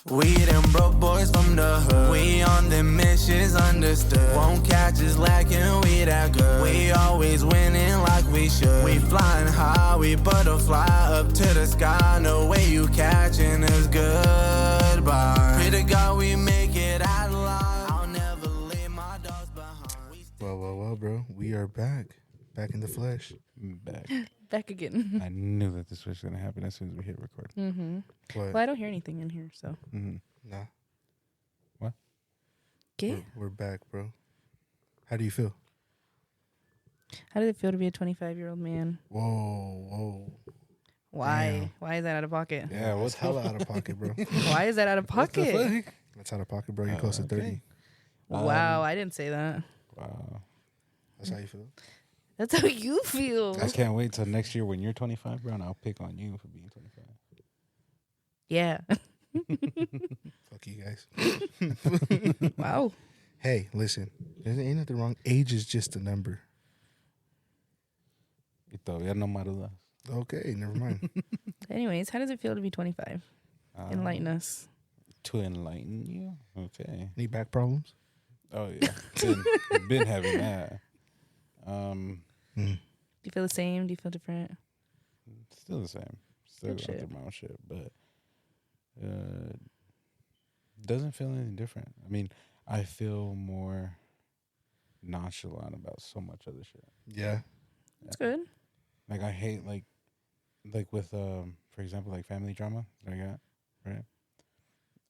We them broke boys from the hood. We on them missions, understood. Won't catch us lacking, we that good. We always winning like we should. We flying high, we butterfly up to the sky. No way you catching us, goodbye. Pray to God we make it out alive. I'll never leave my dogs behind. Well, bro. We are back in the flesh. Back again. I knew that this was going to happen as soon as we hit record. Mm-hmm. What? Well, I don't hear anything in here, so. Mm-hmm. Nah. What? Okay. We're back, bro. How do you feel? How does it feel to be a 25-year-old man? Whoa. Why? Damn. Why is that out of pocket? Yeah, What's hella out of pocket, bro? Why is that out of pocket? That's out of pocket, bro. You're close to 30. okay. Wow, I didn't say that. Wow. That's how you feel? That's how you feel. I can't wait till next year when you're 25, bro, and I'll pick on you for being 25. Yeah. Fuck you guys. Wow. Hey, listen. There ain't nothing wrong. Age is just a number. Y todavía no me dudas. Okay, never mind. Anyways, how does it feel to be 25? Enlighten us. To enlighten you? Okay. Any back problems? Oh, yeah. Been having that. Do you feel the same? Do you feel different? Still the same. Still Good going shit. through my own shit, but doesn't feel any different. I mean, I feel more nonchalant about so much other shit. Yeah. That's good. Like I hate like with for example like family drama that I got, right?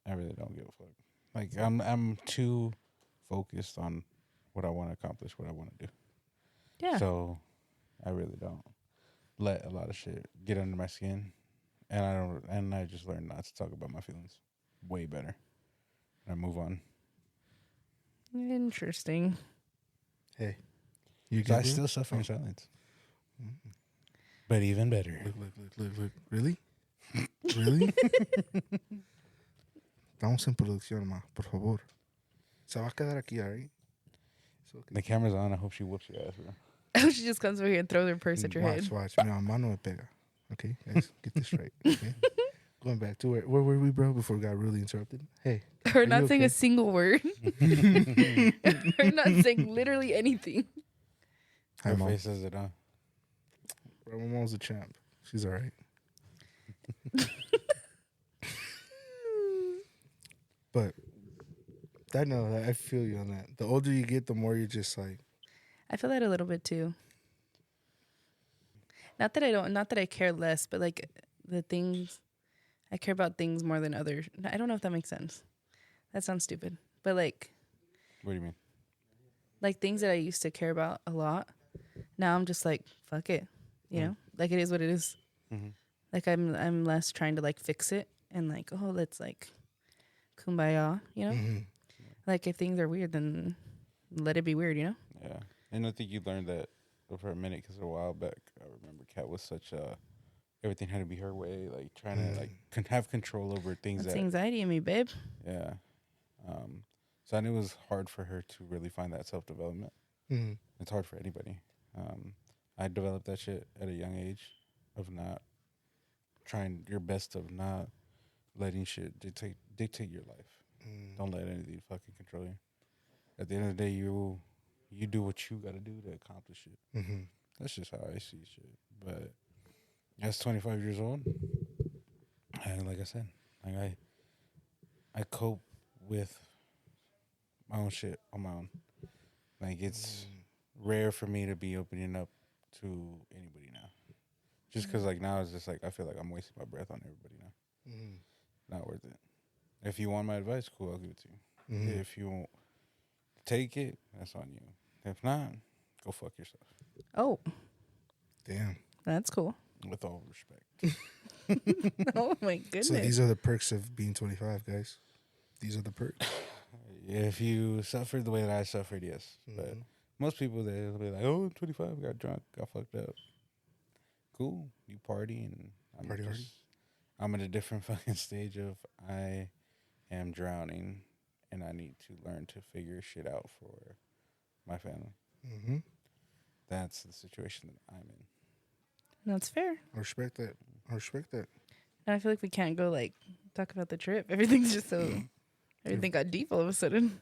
I really don't give a fuck. Like I'm too focused on what I want to accomplish, what I want to do. Yeah. So I really don't let a lot of shit get under my skin, and I just learned not to talk about my feelings way better. And I move on. Interesting. Hey. You So I good, bro? still suffer in silence. But even better. Look. Really? Really? Estamos en producción, ma. Por favor. Se va a quedar aquí, all right? The camera's on. I hope she whoops your ass, bro. She just comes over here and throws her purse at your head. Watch. Mira, mano me pega. Okay, guys, get this right. Okay? Going back to where were we, bro, before we got really interrupted? Hey. Her Are not you saying okay? a single word. Her not saying literally anything. Hi, Her Mom. face says it, huh? Bro, my mom's a champ. She's all right. But I feel you on that. The older you get, the more you're just like, I feel that a little bit too. Not that I care less, but like the things, I care about things more than others. I don't know if that makes sense. That sounds stupid. But like What do you mean? things that I used to care about a lot, now I'm just like, fuck it. You know? Like it is what it is. Mm-hmm. Like I'm less trying to like fix it and like, oh, let's like kumbaya, you know? mm-hmm. Like if things are weird, then let it be weird, you know? Yeah. And I think you learned that for a minute because a while back, I remember Kat was such everything had to be her way, like trying to like have control over things That's that, anxiety in me, babe. yeah. So I knew it was hard for her to really find that self-development. Mm-hmm. It's hard for anybody. I developed that shit at a young age of not trying your best of not letting shit dictate your life. Don't let anything fucking control you. At the end of the day, you do what you got to do to accomplish it. Mm-hmm. That's just how I see shit. But as 25 years old, like I said, like I cope with my own shit on my own. Like it's rare for me to be opening up to anybody now. Just because like now it's just like I feel like I'm wasting my breath on everybody now. Not worth it. If you want my advice, cool, I'll give it to you. Mm-hmm. If you won't take it, that's on you. If not, go fuck yourself. Oh, Damn. that's cool. With all respect. Oh my goodness. So these are the perks of being 25, guys. These are the perks. If you suffered the way that I suffered, yes. But most people, they'll be like, oh, I'm 25, got drunk, got fucked up. Cool. You party, and I'm at a different fucking stage of I am drowning, and I need to learn to figure shit out for my family. Mm-hmm. That's the situation that I'm in. That's fair. I respect that. And I feel like we can't go like talk about the trip. Everything's just so. Everything got deep all of a sudden.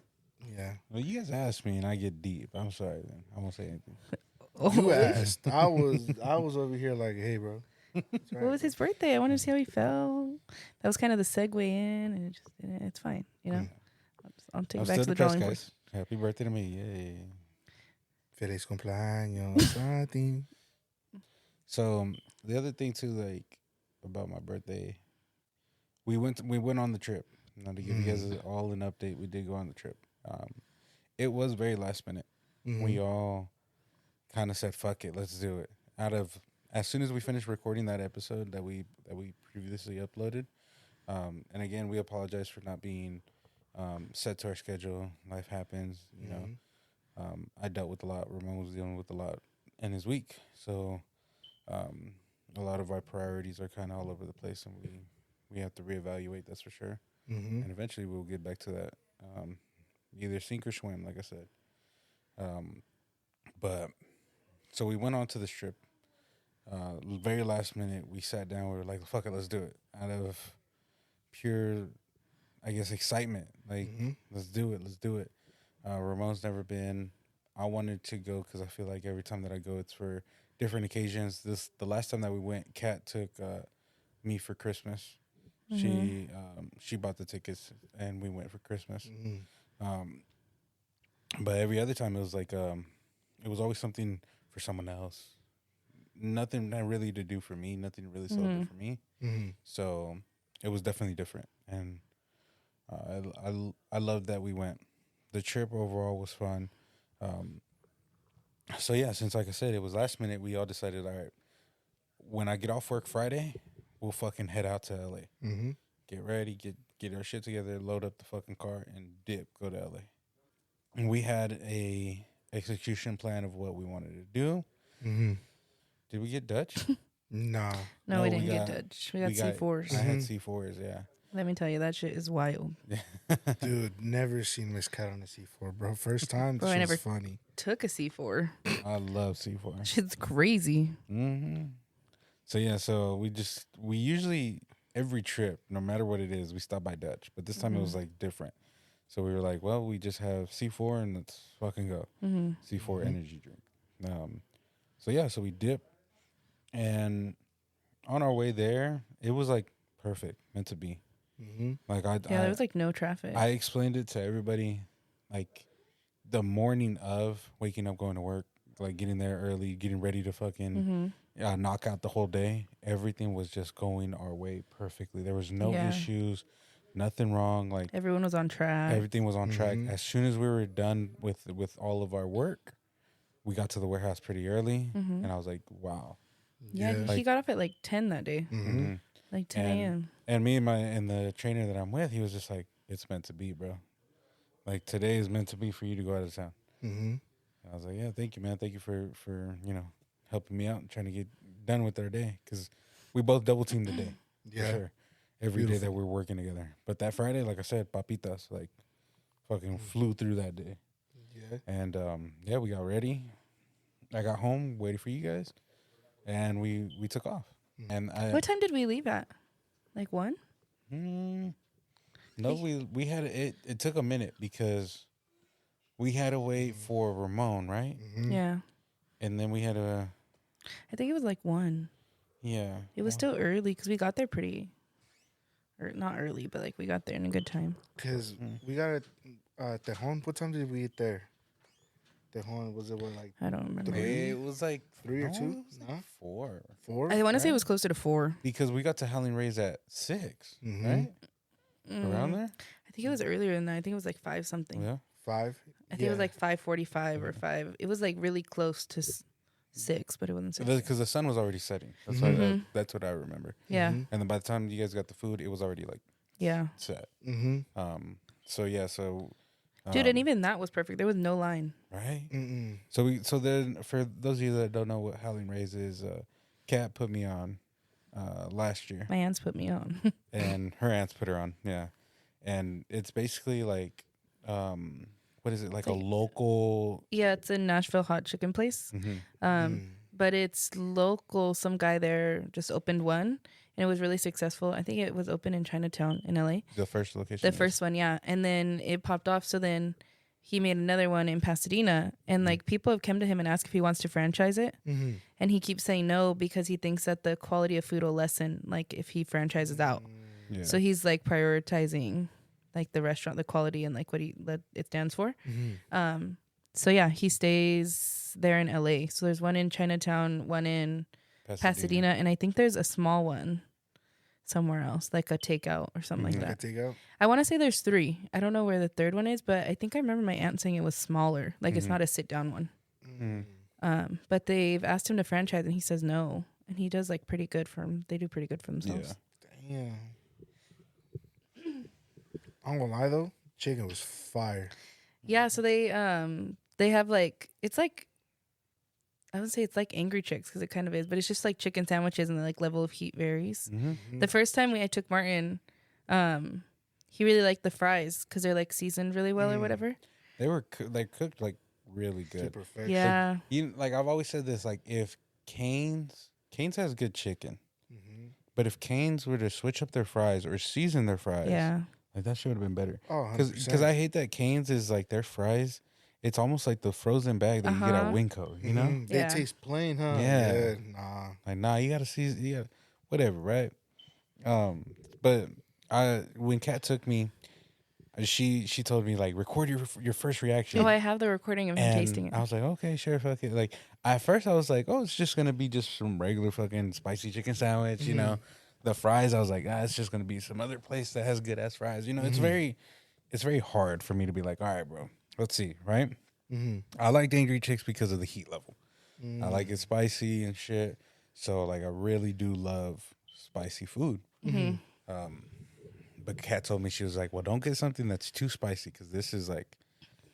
Yeah. Well, you guys asked me and I get deep. I'm sorry, then. I won't say anything. You asked. I was over here like, hey, bro. It's all What right, was his birthday? I wanted to see how he felt. That was kind of the segue in, and it just it's fine. You know, I'll take I'm it back still to the depressed, drawing board. guys. Happy birthday to me. Yay. Feliz cumpleaños. Santi. So the other thing too, like about my birthday, we went on the trip. Now to give you guys all an update, we did go on the trip. It was very last minute. We all kind of said, "Fuck it, let's do it." As soon as we finished recording that episode that we previously uploaded, and again, we apologize for not being set to our schedule. Life happens, you know. I dealt with a lot. Ramon was dealing with a lot in his week, so a lot of our priorities are kind of all over the place, and we have to reevaluate. That's for sure. And eventually, we'll get back to that. Either sink or swim, like I said. But so we went on to this trip. Very last minute, we sat down. We were like, "Fuck it, let's do it." Out of pure, I guess, excitement. Like, let's do it. Let's do it. Ramon's never been. I wanted to go because I feel like every time that I go, it's for different occasions. The last time that we went, Kat took me for Christmas. She bought the tickets and we went for Christmas. But every other time it was like it was always something for someone else. Nothing not really to do for me. Nothing really celebrate for me. So it was definitely different, and I loved that we went. The trip overall was fun. So yeah, since like I said, it was last minute, we all decided, all right, when I get off work Friday, we'll fucking head out to LA. Get ready, get our shit together, load up the fucking car, and go to LA. And we had a execution plan of what we wanted to do. Did we get Dutch? Nah. No, we didn't get Dutch. We got C4s. I had C4s, yeah. Let me tell you, that shit is wild. Dude, never seen Miss Cat on a C4, bro. First time, Bro, I this never was funny. took a C4. I love C4. Shit's crazy. So yeah, so we usually every trip, no matter what it is, we stop by Dutch. But this time it was like different. So we were like, well, we just have C4 and let's fucking go. C4 energy drink. So yeah, so we dip, and on our way there, it was like perfect, meant to be. Like there was like no traffic. I explained it to everybody, like the morning of waking up, going to work, like getting there early, getting ready to fucking knock out the whole day. Everything was just going our way perfectly. There was no issues, nothing wrong. Like everyone was on track. Everything was on track. As soon as we were done with all of our work, we got to the warehouse pretty early, and I was like, wow. Yeah, he got off at like 10 that day. Like 10 a.m. And me and the trainer that I'm with, he was just like, it's meant to be, bro. Like, today is meant to be for you to go out of town. I was like, yeah, thank you, man. Thank you for helping me out and trying to get done with our day. Because we both double teamed the day. For sure. Every day that we're working together. But that Friday, like I said, papitas, like, fucking flew through that day. And, we got ready. I got home, waited for you guys. And we took off. And what time did we leave at? Like 1? No, we had it. It took a minute because we had to wait for Ramon, right? Yeah. And then we had to. I think it was like 1. Yeah. It was still early because we got there or not early, but like we got there in a good time. Because we got at Tejon. What time did we eat there? Tejon, was it like? I don't remember. It was like 3 or 2? It was like 4. 4? I want to say it was closer to 4. Because we got to Howling Rays at 6, right? Around there? I think it was earlier than that. I think it was like 5 something. Yeah. 5? I think it was like 5:45 or 5. It was like really close to 6, but it wasn't 6. Because the sun was already setting. That's that's what I remember. Yeah. And then by the time you guys got the food, it was already like set. So yeah, so dude, and even that was perfect. There was no line. Right. So then for those of you that don't know what Howling Rays is, Kat put me on last year. My aunts put me on. And her aunts put her on. Yeah. And it's basically like what is it, like a local? Yeah, it's a Nashville hot chicken place. But it's local. Some guy there just opened one, and it was really successful. I think it was open in Chinatown in LA. The first location. The first one, yeah. And then it popped off. So then he made another one in Pasadena. And like people have come to him and asked if he wants to franchise it. Mm-hmm. And he keeps saying no because he thinks that the quality of food will lessen like if he franchises out. Yeah. So he's like prioritizing like the restaurant, the quality and like what it stands for. Mm-hmm. So yeah, he stays there in LA. So there's one in Chinatown, one in Pasadena, and I think there's a small one somewhere else, like a takeout or something like Like a that. takeout. I want to say there's 3. I don't know where the third one is, but I think I remember my aunt saying it was smaller. Like it's not a sit down one. Mm. But they've asked him to franchise and he says no. And he does like pretty good for them. They do pretty good for themselves. Yeah. Damn. I'm gonna lie though, chicken was fire. Yeah, so they have like, it's like, I would say it's like Angry Chicks because it kind of is, but it's just like chicken sandwiches and the like level of heat varies. Mm-hmm. The first time I took Martin, he really liked the fries because they're like seasoned really well or whatever. They were they cooked like really good. Super fresh. Yeah, You like I've always said this, like if Cane's has good chicken, Mm-hmm. but if Cane's were to switch up their fries or season their fries, yeah, like that should have been better. Oh, Because I hate that Cane's is like their fries. It's almost like the frozen bag that you get at Uh-huh. Winco, you know? Mhm. They Yeah. taste plain, huh? Yeah. Nah. Like, nah, you gotta season, you gotta, whatever, right? But when Kat took me, she told me like record your first reaction. Oh, I have the recording of him and tasting it. I was like, okay, sure, fuck it. Like at first I was like, oh, it's just gonna be just some regular fucking spicy chicken sandwich, you know. The fries, I was like, it's just gonna be some other place that has good ass fries. You know, it's very hard for me to be like, all right, bro, let's see, right? Mm-hmm. I like Angry Chicks because of the heat level. I like it spicy and shit. So like I really do love spicy food. But Kat told me, she was like, well, don't get something that's too spicy because this is like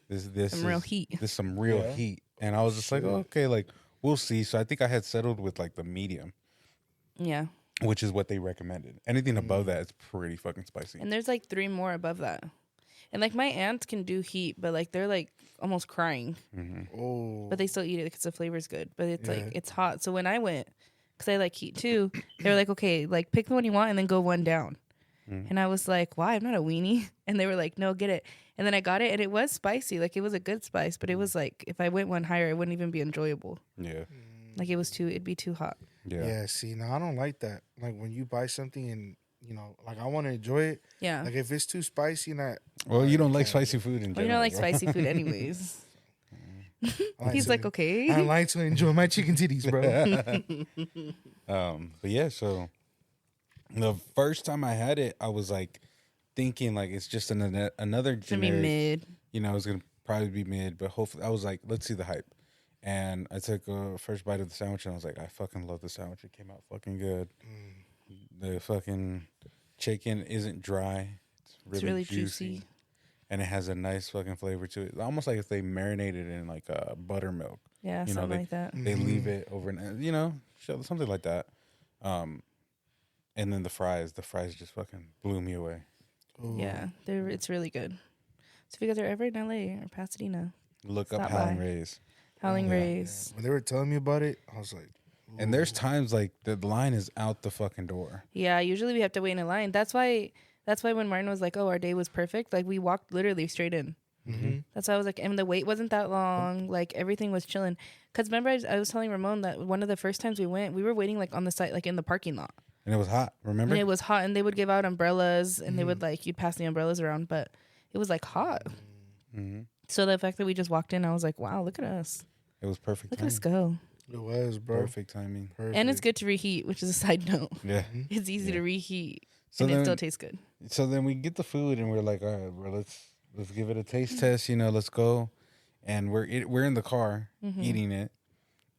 this Some real is- heat. This is some real Yeah. heat. And I was just like, oh, okay, like we'll see. So I think I had settled with like the medium, Yeah, which is what they recommended. Anything above that is pretty fucking spicy. and there's like 3 more above that. And like my aunts can do heat, but like they're like almost crying, Oh. but they still eat it because the flavor's good. But it's Yeah. like it's hot. So when I went, because I like heat too, they were like, okay, like pick the one you want and then go one down. And I was like, why? I'm not a weenie. And they were like, no, get it. And then I got it, and it was spicy. Like it was a good spice, but it was like if I went one higher, it wouldn't even be enjoyable. Yeah. Like it'd be too hot. Yeah. Yeah. See, now I don't like that. Like when you buy something and like I want to enjoy it. Yeah. Like if it's too spicy, and I Well, you don't like can't. spicy food in general. Well, you don't like bro. spicy food anyways. I like He's to- like, I okay. like to enjoy my chicken titties, bro. But yeah, so the first time I had it, I was like thinking like it's just another It's gonna be generic, mid. you know, it's gonna probably be mid, but hopefully I was like, let's see the hype. And I took a first bite of the sandwich and I was like, I fucking love the sandwich. It came out fucking good. The fucking chicken isn't dry. It's really, really juicy. juicy. And it has a nice fucking flavor to it. Almost like if they marinated in like buttermilk. Yeah, You know, something like that. They leave it overnight, you know, something like that. And then the fries just fucking blew me away. Ooh. Yeah, it's really good. So if you guys are ever in LA or Pasadena, Look up Stop Howling by. Rays. Howling Yeah. Rays. When they were telling me about it, I was like, And there's times like the line is out the fucking door. Yeah, usually we have to wait in a line. That's why when Martin was like, "Oh, our day was perfect," like we walked literally straight in. That's why I was like, and the wait wasn't that long. Like everything was chilling. Cause remember, I was telling Ramon that one of the first times we went, we were waiting like on the side, like in the parking lot, And it was hot, remember? and it was hot, and they would give out umbrellas, and they would like you'd pass the umbrellas around, but it was like hot. Mm-hmm. So the fact that we just walked in, I was like, wow, look at us, It was perfect look at timing. us go. it was, bro. Perfect timing. Perfect. And it's good to reheat, which is a side note. Yeah. It's easy to reheat, So and then, it still tastes good. so then we get the food and we're like, all right, bro, let's give it a taste test, you know, let's go. And we're in the car eating it.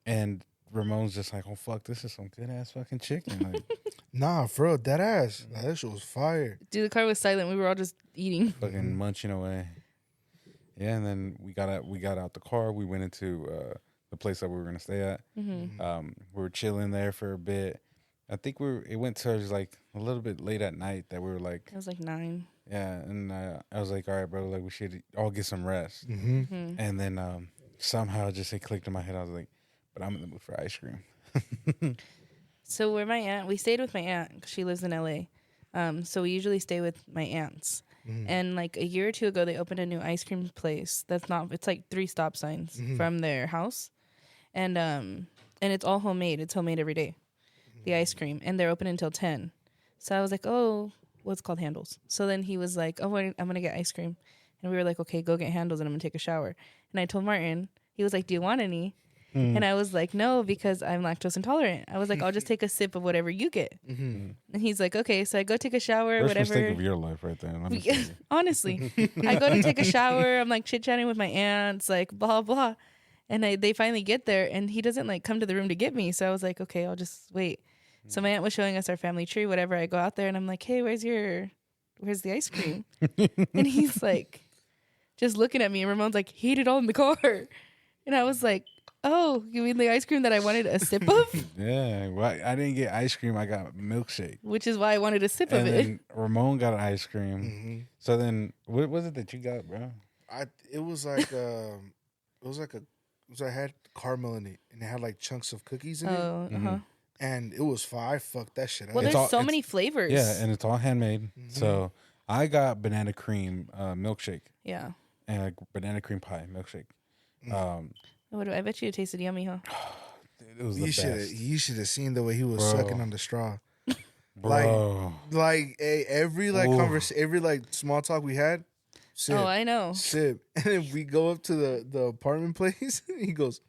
And Ramon's just like, oh fuck, this is some good ass fucking chicken. Like Nah, for real, that ass. Nah, that shit was fire. Dude, the car was silent. We were all just eating. fucking munching away. Yeah, and then we got out the car. We went into the place that we were gonna stay at. Mm-hmm. We were chilling there for a bit. I think it went towards like a little bit late at night that we were like, It was like 9. yeah, and I was like, all right, bro, like we should all get some rest. Mm-hmm. And then somehow just it clicked in my head. I was like, but I'm in the mood for ice cream. So where my aunt, we stayed with my aunt 'cause she lives in LA. So we usually stay with my aunts. And like a year or two ago, they opened a new ice cream place. It's like 3 stop signs from their house, and it's all homemade. It's homemade every day, the ice cream, and they're open until 10. So I was like, oh, what's called Handles. So then he was like, oh, I'm gonna get ice cream, and we were like, okay, go get Handles, and I'm gonna take a shower. And I told Martin, he was like, do you want any? And I was like, no, because I'm lactose intolerant. I was like, I'll just take a sip of whatever you get. And he's like, okay. So I go take a shower, First whatever. mistake of your life right there. Let me tell you. Honestly, I go to take a shower. I'm like chit chatting with my aunts, like blah blah, and they finally get there, and he doesn't like come to the room to get me. So I was like, okay, I'll just wait. So my aunt was showing us our family tree, whatever. I go out there and I'm like, hey, where's the ice cream? And he's like, just looking at me. And Ramon's like, he ate it all in the car, and I was like, oh, you mean the ice cream that I wanted a sip of? Yeah, well, I didn't get ice cream. I got milkshake. Which is why I wanted a sip And of it. then Ramon got ice cream. So then, what was it that you got, bro? It was like I had caramel in it, and it had like chunks of cookies in it, Oh, uh-huh. and it was fire. I fucked that shit up. Well, It's there's all- so it's- many flavors. Yeah, and it's all handmade. So I got banana cream milkshake Yeah. and like banana cream pie milkshake. I bet you it tasted yummy, huh? It was the best. You should have seen the way he was Bro. sucking on the straw. Bro. Like every like Oof. every like small talk we had, sip, Oh, I know. sip, and then we go up to the apartment place. And he goes,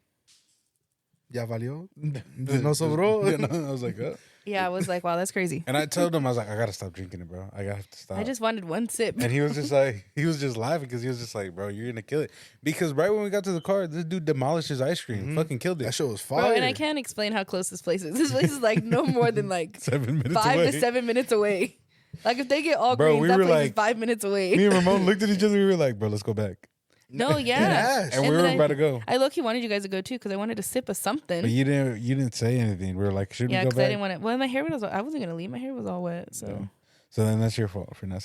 "Ya valió, no sobró." I was like, Yeah, I was like, wow, that's crazy. and I told him, I was like, I gotta stop drinking it, bro. I gotta stop. I just wanted one sip. And he was just like, he was just laughing because he was just like, bro, you're gonna kill it. Because right when we got to the car, this dude demolished his ice cream, fucking killed That it. shit was fire. Bro, and I can't explain how close this place is. This place is like no more than like 7 minutes 5 away. to 7 minutes away. Like if they get all Bro, greens, we that were place is like- 5 minutes away. Me and Ramon looked at each other. We were like, bro, let's go back. No, yeah. Yes. And we then were about to go. I low-key wanted you guys to go too because I wanted a sip of something. But you didn't say anything. We were like, should Yeah, we go because I back? didn't want to. Well, my hair was. I wasn't gonna leave. My hair was all wet, so So then that's your fault for not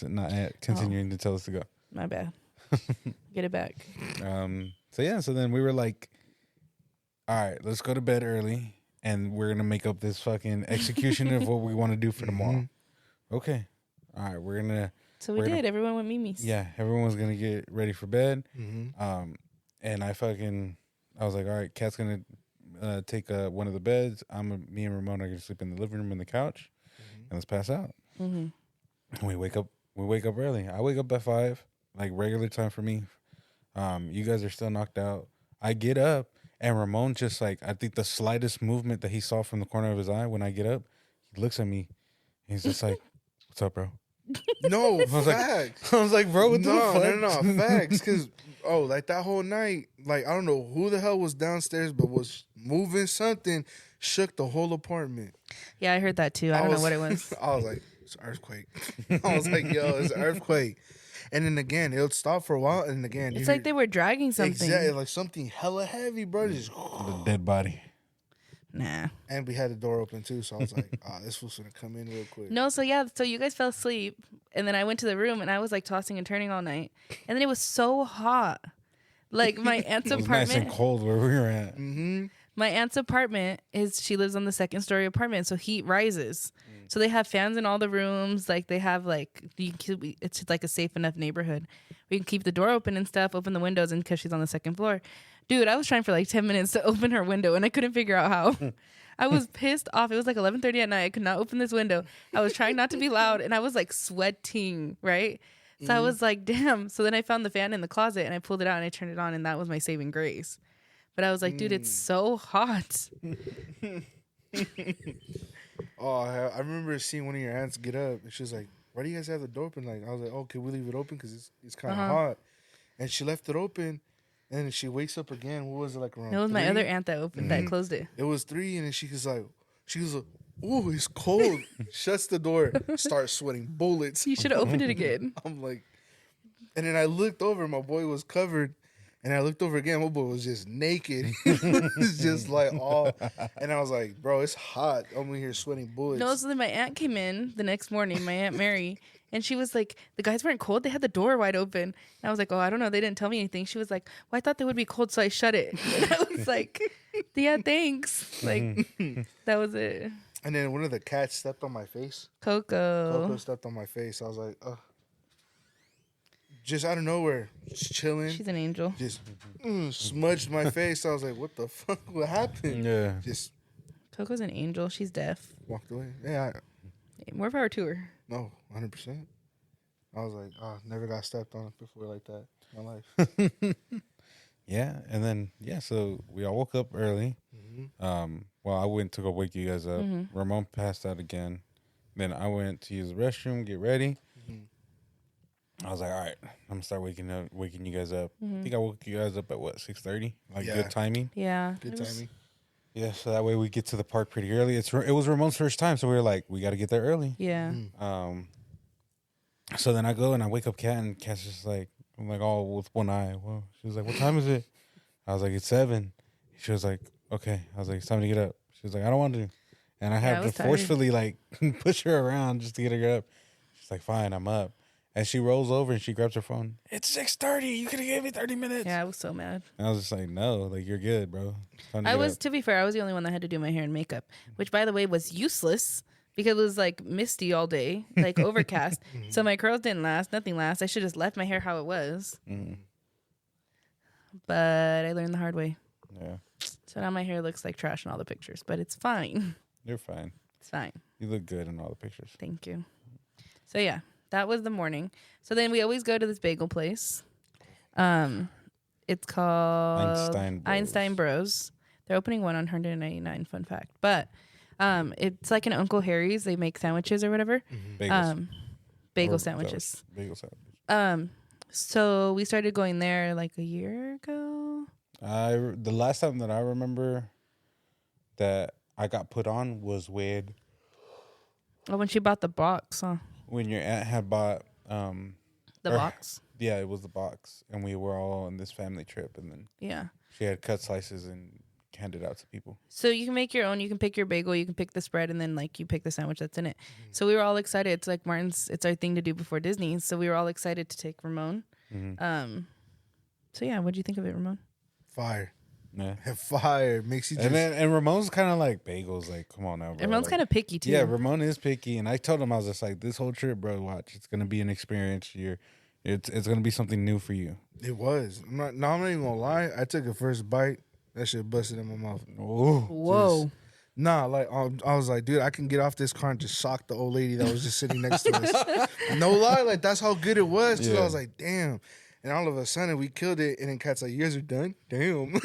continuing to tell us to go. my bad. Get it back. So then we were like, all right, let's go to bed early, and we're gonna make up this fucking execution of what we want to do for tomorrow. Okay, all right, we're gonna. So we We're did. gonna- Everyone went Mimi's. Yeah, everyone's gonna get ready for bed. Mm-hmm. And I was like, all right, Kat's gonna take one of the beds. Me and Ramon are gonna sleep in the living room in the couch, and let's pass out. Mm-hmm. And we wake up early. I wake up at 5, like regular time for me. You guys are still knocked out. I get up, and Ramon just like, I think the slightest movement that he saw from the corner of his eye when I get up, he looks at me. And he's just like, "What's up, bro?" No, was like, facts. I was like, "Bro, what the fuck?" No, facts. Because like that whole night, like I don't know who the hell was downstairs, but was moving something, shook the whole apartment. Yeah, I heard that too. I don't know what it was. I was like, it's an earthquake. I was like, yo, it's an earthquake. And then again, it would stop for a while, and again, It's like they were dragging something. exactly like something hella heavy, bro. Just The dead body. Nah. and we had the door open too, so I was like, this was gonna come in real quick. No, so yeah, so you guys fell asleep, and then I went to the room, and I was like tossing and turning all night, and then it was so hot. Like my aunt's It was nice and apartment, cold where we were at. Mm-hmm. my aunt's apartment she lives on the 2nd story apartment, so heat rises. So they have fans in all the rooms. Like they have it's like a safe enough neighborhood. We can keep the door open and stuff, open the windows, and because she's on the 2nd floor. Dude, I was trying for like 10 minutes to open her window, and I couldn't figure out how. I was pissed off. It was like 11:30 at night. I could not open this window. I was trying not to be loud, and I was like sweating, right? So I was like, damn. So then I found the fan in the closet, and I pulled it out, and I turned it on, and that was my saving grace. But I was like, dude, it's so hot. Oh, I remember seeing one of your aunts get up, and she was like, "Why do you guys have the door open?" Like I was like, "Oh, can we leave it open because it's kind of hot?" And she left it open, and then she wakes up again. What was it like around? It was my 3? other aunt that opened that closed it. It was 3, and then she was like, "Oh, it's cold." Shuts the door, starts sweating bullets. You should have opened it again. I'm like, and then I looked over, my boy was covered, and I looked over again, my boy was just naked. It's just like all, and I was like, bro, it's hot. I'm in here sweating bullets. No, so then my aunt came in the next morning, my Aunt Mary, and she was like, the guys weren't cold. They had the door wide open. And I was like, oh, I don't know. They didn't tell me anything. She was like, well, I thought they would be cold, so I shut it. And I was like, yeah, thanks. Like, that was it. And then one of the cats stepped on my face. Coco. Coco stepped on my face. I was like, just out of nowhere, just chilling. She's an angel. Just smudged my face. I was like, what the fuck? What happened? Yeah. Just Coco's an angel. She's deaf. walked away. Yeah, More power to her. no, 100%. I was like, never got stepped on before like that in my life. Yeah, and then so we all woke up early. Well, I went to go wake you guys up. Ramon passed out again. Then I went to use the restroom, get ready. I was like, all right, I'm gonna start waking you guys up. I think I woke you guys up at what, 6:30? Like Yeah. good timing. Yeah. Good timing. Yeah, so that way we get to the park pretty early. It was Ramon's first time, so we were like, we got to get there early. Yeah. So then I go and I wake up Kat, and Kat's just like, I'm like, oh, with one eye. Well, she was like, what time is it? I was like, it's 7. She was like, okay. I was like, it's time to get up. She was like, I don't want to. And I I had was to forcefully like push her around just to get her up. She's like, fine, I'm up. And she rolls over and she grabs her phone. It's 6:30. You could have gave me 30 minutes. Yeah, I was so mad. And I was just like, no, like you're good, bro. It's time to I get was, up. to be fair, I was the only one that had to do my hair and makeup, which, by the way, was useless because it was like misty all day, like overcast. So my curls didn't last, nothing lasts. I should have just left my hair how it was. But I learned the hard way. Yeah, So now my hair looks like trash in all the pictures, but it's fine. you're fine. It's fine. You look good in all the pictures. Thank you. So yeah, that was the morning. So then we always go to this bagel place. It's called Einstein Bros. They're opening one on 199. Fun fact, but it's like an Uncle Harry's. They make sandwiches or whatever. Bagels. Bagel Or sandwiches. Bagel sandwich. So we started going there like a year ago. The last time that I remember that I got put on was when Oh, when she bought the box, huh? when your aunt had bought The Or- box. yeah, it was the box, and we were all on this family trip, and then Yeah. she had cut slices and handed out to people. So you can make your own. You can pick your bagel. You can pick the spread, and then like you pick the sandwich that's in it. So we were all excited. It's like Martin's. It's our thing to do before Disney. So we were all excited to take Ramon. So yeah, what do you think of it, Ramon? Fire. Yeah. Fire. Makes you just... And Ramon's kind of like bagels, like come on now, bro. Ramon's Like, kind of picky too. yeah, Ramon is picky, and I told him I was just like, this whole trip, bro, watch, it's gonna be an experience. It's gonna be something new for you. It was. I'm not even gonna lie. I took a first bite. That shit busted in my mouth. Oh, Whoa. Nah, like I was like, dude, I can get off this car and just sock the old lady that was just sitting next to us. No lie, like that's how good it was. Too. Yeah. I was like, damn. And all of a sudden we killed it, and then Cat's like, you guys are done? Damn.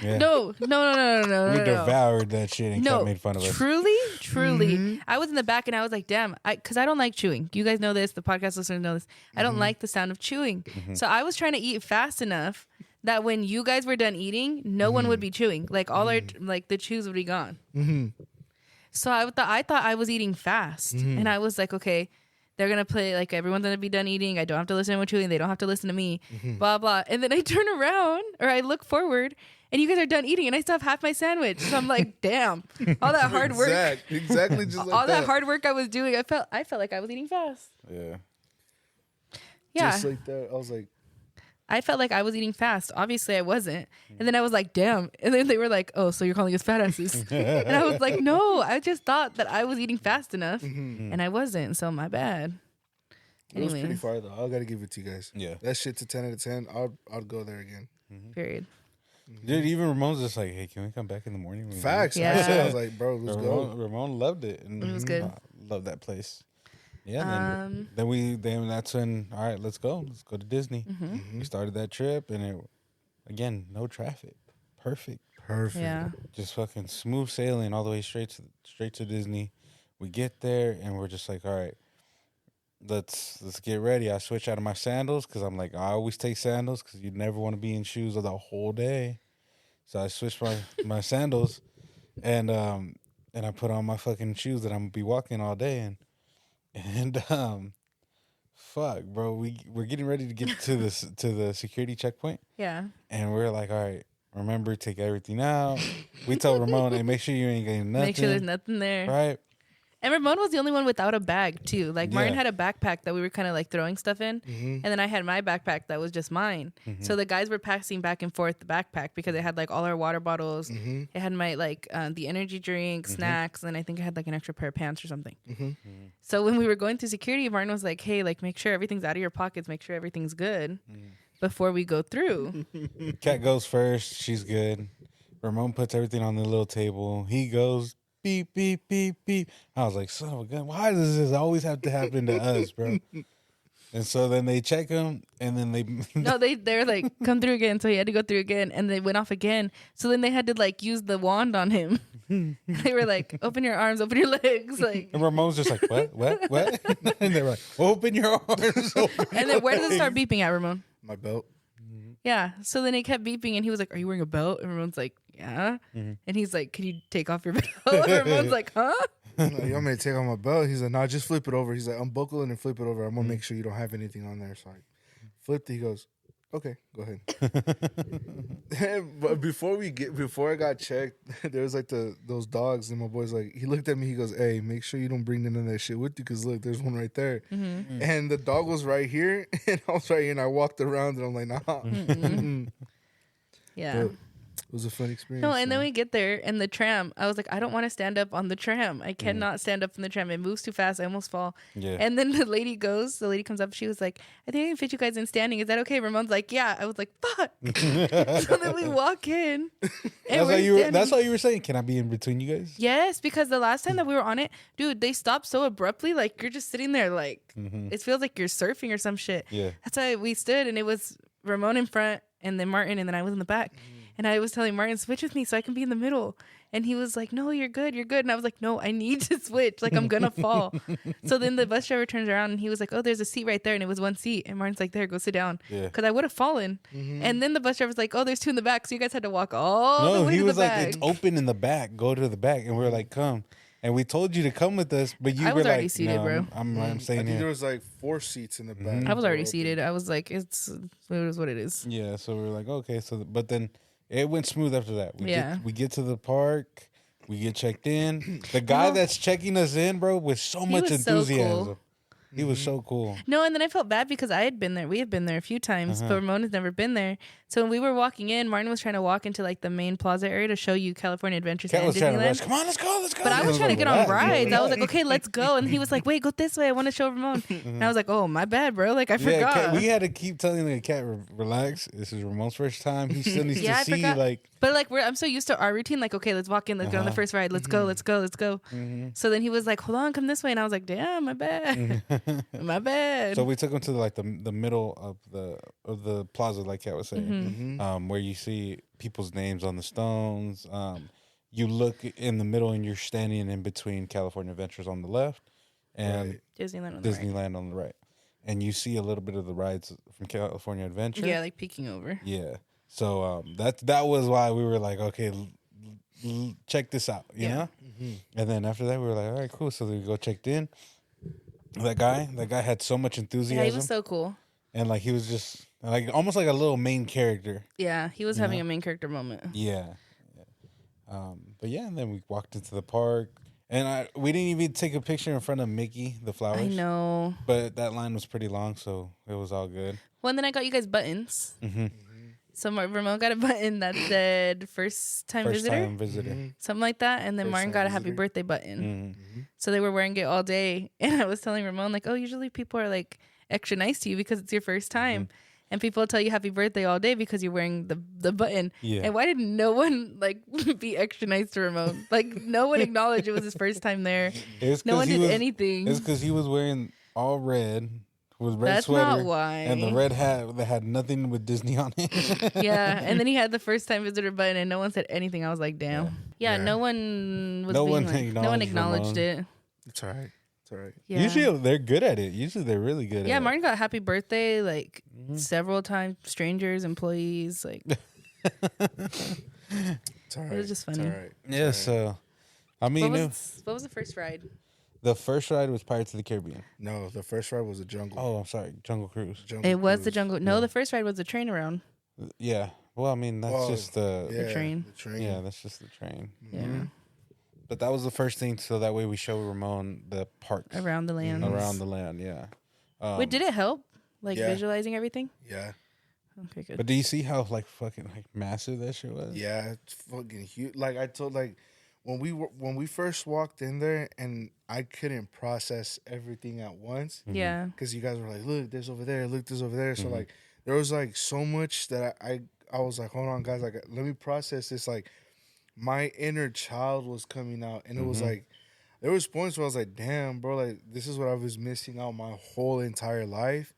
yeah. No. We No. devoured that shit, and No, Kat made fun of us. truly. I was in the back and I was like, damn, because I don't like chewing. You guys know this. The podcast listeners know this. I don't like the sound of chewing. So I was trying to eat fast enough that when you guys were done eating, no one would be chewing. Like all our like the chews would be gone. So I thought I was eating fast, and I was like, okay, they're gonna play like everyone's gonna be done eating. I don't have to listen to anyone chewing. They don't have to listen to me. Blah blah. And then I turn around or I look forward, and you guys are done eating, and I still have half my sandwich. So I'm like, damn, all that hard work, Exactly just like all that that. hard work I was doing. I felt like I was eating fast. Yeah. Yeah, Just like that. I was like, I felt like I was eating fast. Obviously, I wasn't. And then I was like, damn. And then they were like, oh, so you're calling us fat asses? And I was like, no, I just thought that I was eating fast enough, and I wasn't. So my bad. it was pretty Anyways, far though. I gotta give it to you guys. Yeah. That shit to 10 out of 10. I'd go there again. period. Dude, even Ramon's just like, hey, can we come back in the morning? when we Facts. Yeah. I was like, bro, let's go. Ramon loved it. And It was good. Loved that place. Yeah. Then that's when, all right, let's go. Let's go to Disney. We started that trip, and it, again, no traffic. Perfect. Perfect. Yeah. Just fucking smooth sailing all the way straight to Disney. We get there, and we're just like, all right, let's get ready. I switch out of my sandals because I'm like, I always take sandals because you never want to be in shoes the whole day. So I switched my sandals, and I put on my fucking shoes that I'm gonna be walking all day and fuck, bro, we're getting ready to get to the security checkpoint, Yeah. and we're like, all right, remember, take everything out. We told Ramon, hey, make sure you ain't getting nothing. Make sure there's nothing there. Right. And Ramon was the only one without a bag too. Like Martin Yeah. had a backpack that we were kind of like throwing stuff in, Mm-hmm. and then I had my backpack that was just mine. So the guys were passing back and forth the backpack because it had like all our water bottles. Mm-hmm. It had my like the energy drink, snacks, and I think I had like an extra pair of pants or something. So when we were going through security, Martin was like, "Hey, like make sure everything's out of your pockets. Make sure everything's good before we go through." Cat goes first. She's good. Ramon puts everything on the little table. He goes beep, beep, beep, beep. I was like, son of a gun, why does this always have to happen to us, bro? And so then they check him, and then they No, they're like, "Come through again." So he had to go through again, and they went off again. So then they had to like use the wand on him. They were like, "Open your arms, open your legs," like. and Ramon's just like, what? And they're like, open your arms. Open And then where does it start beeping at, Ramon? My belt. Yeah. So then it kept beeping, and he was like, "Are you wearing a belt?" And Ramon's like, "Yeah." Mm-hmm. And he's like, "Can you take off your belt?" And Ramon's like, "Huh?" I'm like, you want me to take off my belt? He's like, no, just flip it over. He's like, unbuckle it and flip it over. I'm gonna make sure you don't have anything on there. So I flipped it. He goes, okay, go ahead. But before I got checked, there was like those dogs, and my boy's like, he looked at me. He goes, hey, make sure you don't bring none of that shit with you, because look, there's one right there. And the dog was right here, and I was right here, and I walked around, and I'm like, nah. Yeah. But it was a fun experience. No, and then man. we get there, and the tram, I was like, I don't want to stand up on the tram. I cannot stand up in the tram. It moves too fast. I almost fall. Yeah. And then the lady comes up. She was like, I think I can fit you guys in standing. Is that okay? Ramon's like, yeah. I was like, fuck. So then we walk in. And That's why you were saying, can I be in between you guys? Yes, because the last time that we were on it, dude, they stopped so abruptly. Like, you're just sitting there, like, it feels like you're surfing or some shit. Yeah. That's why we stood, and it was Ramon in front, and then Martin, and then I was in the back. And I was telling Martin, switch with me so I can be in the middle. And he was like, no, you're good. You're good. And I was like, no, I need to switch. Like, I'm going to fall. So then the bus driver turns around, and he was like, oh, there's a seat right there. And it was one seat. And Martin's like, there, go sit down. Yeah. Because I would have fallen. And then the bus driver's like, oh, there's two in the back. So you guys had to walk all the No, way he to was the like, back. it's open in the back. Go to the back. And we were like, come. And we told you to come with us, but you I were was already like, seated, no, bro. I'm I staying think there here. was like 4 seats in the back. I was already Open. seated. I was like, it is what it is. Yeah, so we were like, okay. But then it went smooth after that. Yeah. We get to the park. We get checked in. The guy that's checking us in, bro, with so much was so enthusiasm. cool. He was so cool. No, and then I felt bad because I had been there. We had been there a few times, but Ramon has never been there. So when we were walking in, Martin was trying to walk into like the main plaza area to show you California Adventures Cat and was trying to rush. Disneyland. Come on, let's go. But I was trying to get on relax, rides. bro, I was like, relax. okay, let's go. And he was like, wait, go this way. I want to show Ramon. And I was like, oh, my bad, bro. Like, I Yeah, forgot. Cat, we had to keep telling the cat, relax. This is Ramon's first time. He still needs Yeah, to I see, forgot. like, But like I'm so used to our routine. Like, okay, let's walk in. Let's get on the first ride. Let's go. Let's go. Let's go. So then he was like, hold on, come this way. And I was like, damn, my bad. My bad. so we took him to like the middle of the plaza, like Cat was saying, where you see people's names on the stones. You look in the middle, and you're standing in between California Adventures on the left and Disneyland on the right. Disneyland on the right, and you see a little bit of the rides from California Adventure. Yeah, like peeking over. Yeah. So that was why we were like, okay, check this out, you know. And then after that, we were like, all right, cool. So we go checked in. That guy had so much enthusiasm, Yeah, he was so cool. and like he was just like almost like a little main character. Yeah, he was having a main character moment. Yeah. But yeah, and then we walked into the park, and we didn't even take a picture in front of Mickey the flowers. I know. But that line was pretty long, so it was all good. Well, and then I got you guys buttons. So Ramon got a button that said first time First visitor, time visitor. something like that. And then First Martin time got a happy visitor. birthday button. Mm-hmm. So they were wearing it all day. And I was telling Ramon, like, oh, usually people are like extra nice to you because it's your first time. And people tell you happy birthday all day because you're wearing the button. Yeah. And why did no one like be extra nice to Ramon? Like no one acknowledged it was his first time there. No one did anything. It's because he was wearing all red with red That's sweater not why. and the red hat that had nothing with Disney on it. Yeah, and then he had the first time visitor button, and no one said anything. I was like, damn. Yeah, Yeah. no one was. No being one like, no one acknowledged acknowledged it. It's all right. It's all right. Yeah. Usually they're good at it. Usually they're really good Yeah, at Martin got happy birthday like several times. Strangers, employees, like It's all right. was just It's funny. all right. it. Yeah, so I mean, what was the first ride? the first ride was Pirates of the Caribbean. No, the first ride was a jungle. Oh, I'm sorry, Jungle Cruise. Jungle It was the Cruise. jungle. No, the first ride was the train around. Yeah. Well, I mean, that's Well, just the Yeah, train. The train. yeah, that's just the train. Yeah. But that was the first thing, so that way we show Ramon the parks Around the land. around the land. Yeah. Wait, did it help? Like Yeah. visualizing everything? Yeah. Okay, good. But do you see how like fucking like massive that shit was? Yeah, it's fucking huge. Like I told, like when we first walked in there, and I couldn't process everything at once Yeah. because you guys were like, "Look, there's over there. Look, there's over there." So like, there was like so much that I was like, "Hold on, guys. Like, let me process this." Like, my inner child was coming out, and it was like, there was points where I was like, "Damn, bro! Like, this is what I was missing out my whole entire life."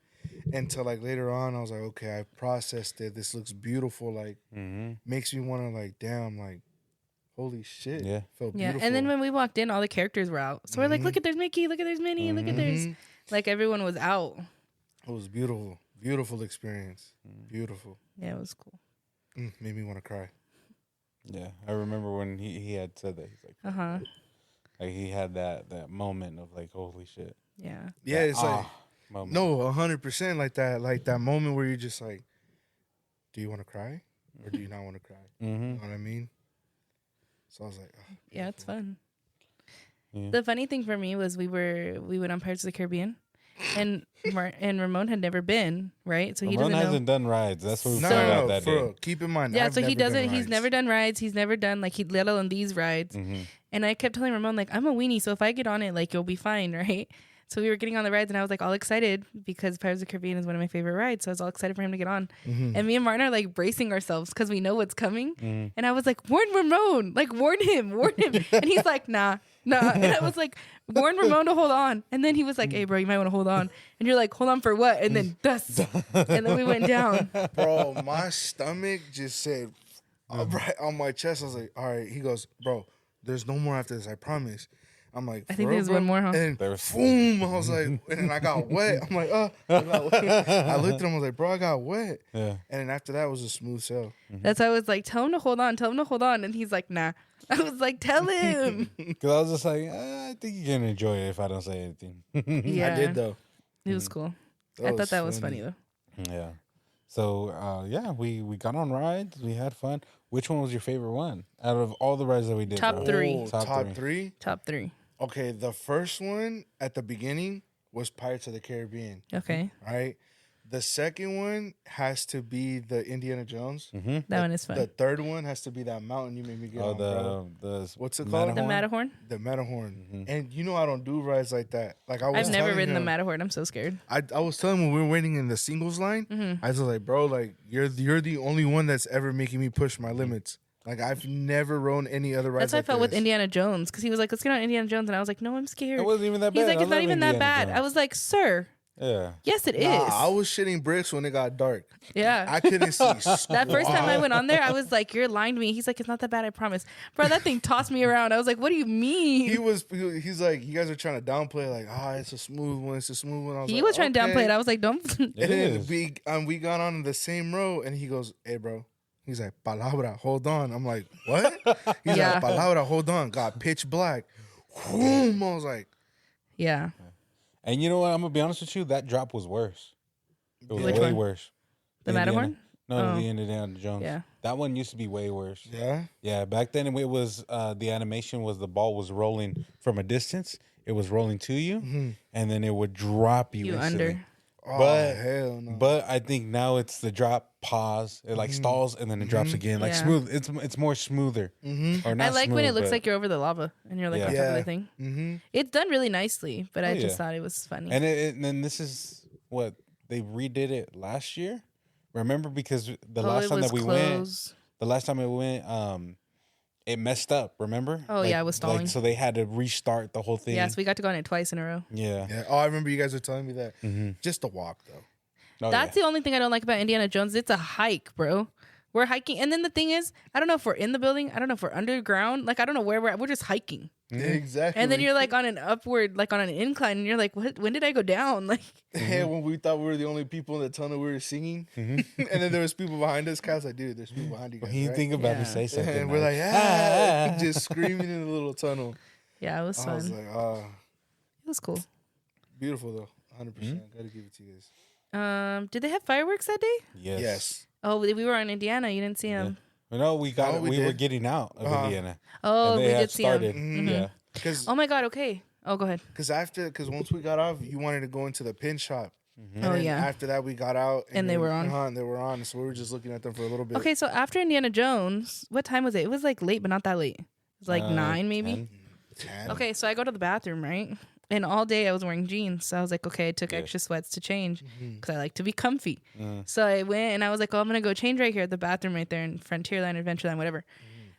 Until like later on, I was like, "Okay, I processed it. This looks beautiful. Like." Makes me want to like, damn, like, holy shit. Yeah. Felt Yeah. beautiful. And then when we walked in, all the characters were out. So we're like, look at there's Mickey, look at there's Minnie, look at there's like everyone was out. it was beautiful. Beautiful experience. Beautiful. Yeah, it was cool. Made me want to cry. Yeah. I remember when he had said that. He's like, Uh-huh. like he had that moment of like, holy shit. Yeah. Yeah, That it's like, moment. no, 100% like that moment where you're just like, do you want to cry or do you not want to cry? You know what I mean? So I was like, oh, Yeah, it's fun. Yeah. The funny thing for me was we went on Pirates of the Caribbean, and and Ramon had never been, right? So he Ramon doesn't know. hasn't done rides. That's what we no, found out no, that for day. real. Keep in mind. Yeah, I've so he never done doesn't. He's rides. never done rides. He's never done like let alone these rides. And I kept telling Ramon like I'm a weenie, so if I get on it, like you'll be fine, right? So we were getting on the rides, and I was like all excited because Pirates of the Caribbean is one of my favorite rides. So I was all excited for him to get on. And me and Martin are like bracing ourselves because we know what's coming. And I was like, warn Ramon, like warn him. And he's like, nah. And I was like, warn Ramon to hold on. And then he was like, hey, bro, you might want to hold on. And you're like, hold on for what? And then dust. And then we went down. Bro, my stomach just said, right on my chest. I was like, all right. He goes, bro, there's no more after this. I promise. I'm like, I think "For real, there's bro?" one more, huh? And There was- boom, I was like, and then I got wet. I'm like, I got wet. I looked at him. I was like, bro, I got wet. Yeah. And then after that it was a smooth sail. That's why I was like, tell him to hold on. And he's like, nah. I was like, tell him. Because I was just like, I think you can enjoy it if I don't say anything. Yeah. I did though. It was cool. I thought that was funny though. Yeah. So, yeah, we got on rides. We had fun. Which one was your favorite one out of all the rides that we did? Top bro? three. Oh, Top top three. three. Top 3. Okay, the first one at the beginning was Pirates of the Caribbean. Okay. Right. The second one has to be the Indiana Jones. That one is fun. The third one has to be that mountain you made me get Oh, on, bro. the What's it called? The Matterhorn? The Matterhorn. And you know I don't do rides like that. Like I was I've never telling ridden the him- Matterhorn. I'm so scared. I was telling him when we were waiting in the singles line, I was like, bro, like you're the only one that's ever making me push my limits. Like I've never rode any other rides. That's how I like felt with this. Indiana Jones because he was like, let's get on Indiana Jones. And I was like, no, I'm scared. It wasn't even that bad. He's like, I it's not love even that Indiana bad. Jones. I was like, sir, Yeah. yes, it is. Nah, I was shitting bricks when it got dark. Yeah. I couldn't see. That first time I went on there, I was like, you're lying to me. He's like, it's not that bad, I promise. Bro, that thing tossed me around. I was like, what do you mean? He's like, you guys are trying to downplay, like, it's a smooth one, it's a smooth one. I was He like, was trying to okay. downplay it. I was like, don't. And It then is. we got on the same row, and he goes, hey, bro. He's like, palabra, hold on. I'm like, what? He's Yeah. like, palabra, hold on. Got pitch black. Whoom. I was like, Yeah. And you know what? I'm going to be honest with you. That drop was worse. It was Which way one? worse. The Indiana- Matterhorn? No, Oh. the Indiana Jones. Yeah. That one used to be way worse. yeah. Yeah, back then it was the animation was the ball was rolling from a distance. It was rolling to you, and then it would drop you You instantly. under. Oh, But- hell no. But I think now it's the drop, pause, it like stalls, and then it drops again, like Yeah. smooth. It's more smoother. Or not I like when smooth, it looks but- like you're over the lava and you're like Yeah. on top of Yeah. the thing. Mm-hmm. It's done really nicely, but I Oh, just yeah. thought it was funny. And then this is what they redid it last year. Remember, because the Oh, last it time was that we closed. went, it messed up. Remember? Oh, yeah, it was stalling. so they had to restart the whole thing. Yes, we got to go on it twice in a row. Yeah. Yeah. Oh, I remember you guys were telling me that. Just the walk, though. Oh, That's yeah. the only thing I don't like about Indiana Jones. It's a hike, bro. We're hiking. And then the thing is, I don't know if we're in the building. I don't know if we're underground. Like, I don't know where we're at. We're just hiking. Exactly. And then you're like on an upward, like on an incline. And you're like, what? When did I go down? Like, And when we thought we were the only people in the tunnel, we were singing. and then there was people behind us. Kyle's like, dude, there's people behind you guys. He right? think about to Yeah. say something. And we're like, just screaming in the little tunnel. yeah, it was I fun. was like, It was cool. beautiful though. 100%. Gotta give it to you guys. Did they have fireworks that day? yes. Yes. Oh, we were in Indiana. You didn't see them. You know, we we were did. getting out of Indiana. Oh, And we they had did see him. started. Mm-hmm. Yeah. Because Oh my god. Okay. Oh, go ahead. once we got off, you wanted to go into the pin shop. And Oh then yeah. after that, we got out. And they were on. And they were on. So we were just looking at them for a little bit. Okay, so after Indiana Jones, what time was it? It was like late, but not that late. It was like 9 maybe. 10. 10. Okay, so I go to the bathroom, right? And all day I was wearing jeans. So I was like, okay, I took extra sweats to change because I like to be comfy. So I went and I was like, oh, I'm going to go change right here at the bathroom right there in Frontierland, Adventureland, whatever.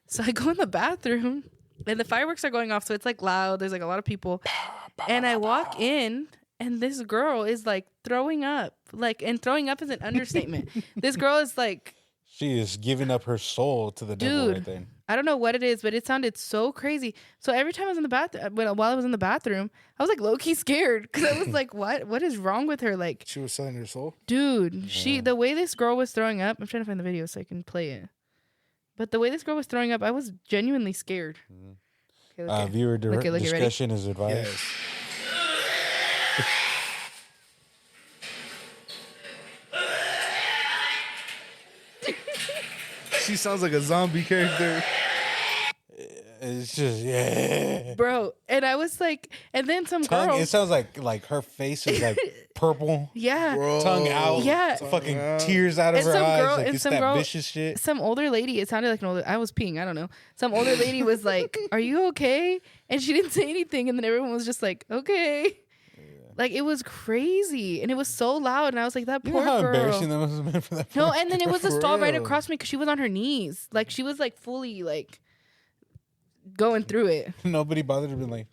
So I go in the bathroom and the fireworks are going off. So it's like loud. There's like a lot of people. And I walk in and this girl is like throwing up. And throwing up is an understatement. This girl is like, She is giving up her soul to the devil right dude, there. I don't know what it is, but it sounded so crazy. So every time I was in the bathroom, while I was in the bathroom, I was like low key scared because I was like, what is wrong with her? Like, She was selling her soul. dude, the way this girl was throwing up, I'm trying to find the video so I can play it. But the way this girl was throwing up, I was genuinely scared. Okay, look it. Viewer Look it, ready? discretion is advised. Yes. She sounds like a zombie character. It's just yeah. Bro, and I was like, and then some Tongue, girl, it sounds like her face is like purple. yeah, Bro. Tongue out. Yeah. Fucking out. tears out of And her some eyes. girl- Like and it's some that girl- vicious shit. some older lady, it sounded like an older, I was peeing, I don't know. Some older lady was like, are you okay? And she didn't say anything. And then everyone was just like, okay. Like, it was crazy. And it was so loud. And I was like, that You poor know how girl. embarrassing that must have been for that. No, poor and then it was a For stall right real. across me because she was on her knees. Like, she was like fully like going through it. Nobody bothered to be like,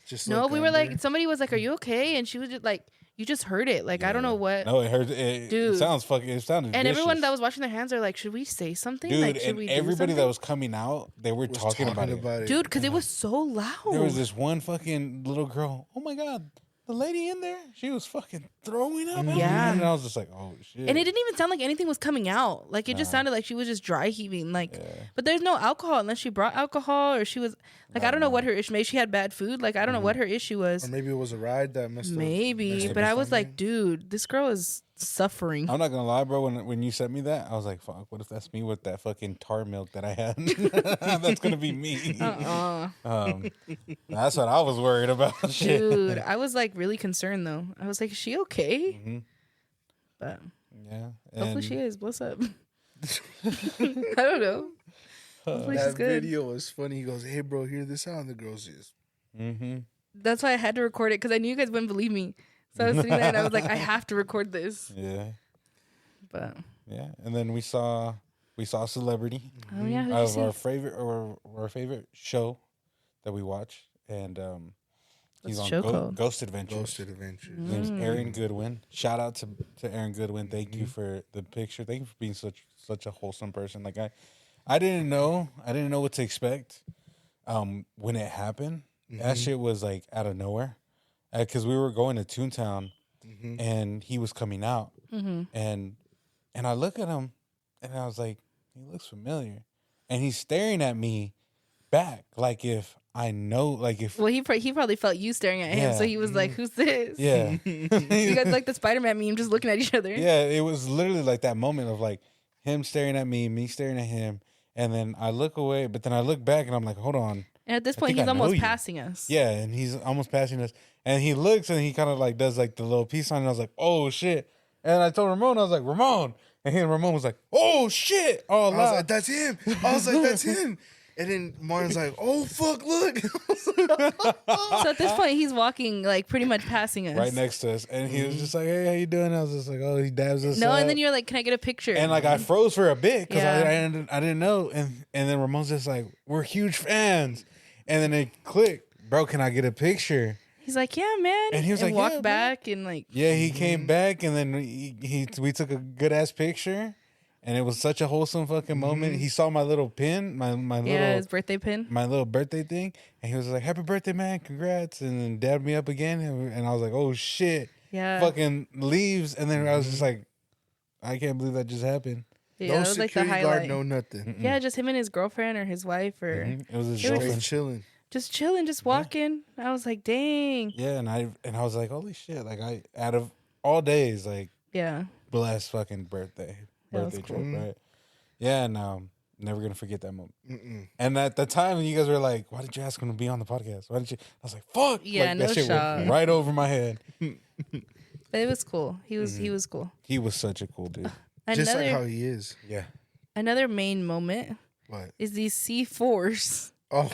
Just No, look we were under. like, somebody was like, are you okay? And she was just like, you just heard it. Like, I don't know what. no, it hurt. It Dude. sounds fucking. It sounded. And everyone vicious. that was washing their hands are like, should we say something? Dude, like, should and we do everybody that something? was coming out, they were Was talking about it. Dude, because it was so loud. There was this one fucking little girl. Oh my god, the lady in there, she was fucking throwing up. Yeah. And I was just like, oh shit. And it didn't even sound like anything was coming out. Like, it just sounded like she was just dry heaving. Like, but there's no alcohol unless she brought alcohol or she was like, I don't know what her issue. Maybe she had bad food. Like, I don't know what her issue Or was. maybe it was a ride that messed up. Maybe, but I was like, dude, this girl is suffering. I'm not gonna lie, bro. When you sent me that, I was like, "Fuck! What if that's me with that fucking tar milk that I had? That's gonna be me." That's what I was worried about. Shit. Dude, I was like really concerned though. I was like, is she okay? But Yeah. hopefully and she is. What's up? I don't know. Hopefully she's That good. video was funny. He goes, "Hey, bro, hear this out." And the girl's just, That's why I had to record it because I knew you guys wouldn't believe me. So I was sitting there and I was like, I have to record this. Yeah. But Yeah. And then we saw Celebrity oh yeah, who'd you of see? our favorite show that we watch, and he's What's the on show called? Ghost Adventures. Ghosted Adventures. Mm. His name's Aaron Goodwin. Shout out to Aaron Goodwin. Thank you for the picture. Thank you for being such a wholesome person. Like I didn't know what to expect when it happened. That shit was like out of nowhere. Because we were going to Toontown and he was coming out. And I look at him and I was like, he looks familiar. And he's staring at me back like if I know, like if Well, he probably felt you staring at him, Yeah. so he was like, "Who's this?" yeah. You guys like the Spider-Man meme, just looking at each other. Yeah, it was literally like that moment of like him staring at me staring at him, and then I look away, but then I look back and I'm like, hold on. And at this I point, think he's I know almost you. passing us. Yeah, and he's almost passing us, and he looks and he kind of like does like the little peace sign, and I was like, oh shit. And I told Ramon, I was like, Ramon. And Ramon was like, oh shit. Oh, I was like, "That's him." I was like, "That's him." And then Martin's like, "Oh fuck, look." So at this point, he's walking like pretty much passing us. right next to us. And he was just like, hey, how you doing? I was just like, oh, he dabs us No, up. and then you're like, "Can I get a picture?" And like I froze for a bit because Yeah. I didn't know, and then Ramon's just like, we're huge fans, and then it clicked, bro. Can I get a picture? He's like, "Yeah, man," And he was like, walked "Yeah, bro." back and like, Yeah, he came back, and then we took a good ass picture, and it was such a wholesome fucking moment. He saw my little pin, my yeah, little his birthday pin. my little birthday thing, and he was like, "Happy birthday, man! Congrats!" And then dabbed me up again, and I was like, "Oh shit!" Yeah, Fucking leaves, and then I was just like, "I can't believe that just happened." yeah, No that was like the security guard, highlight. no nothing. Yeah, just him and his girlfriend or his wife or It was his It was- Straight girlfriend. chilling. just chilling, just walking. I was like, "Dang." Yeah, and I was like, holy shit! Like out of all days, like Yeah, blessed fucking birthday That was trip, cool. right? Yeah, and Never gonna forget that moment. Mm-mm. And at the time, you guys were like, "Why did you ask him to be on the podcast? Why did you?" I was like, "Fuck!" Yeah, like, no that shit shot. went right over my head. But it was cool. He was cool. He was such a cool dude. Just like Another how he is. Yeah. another main moment What? is these C4s. Oh,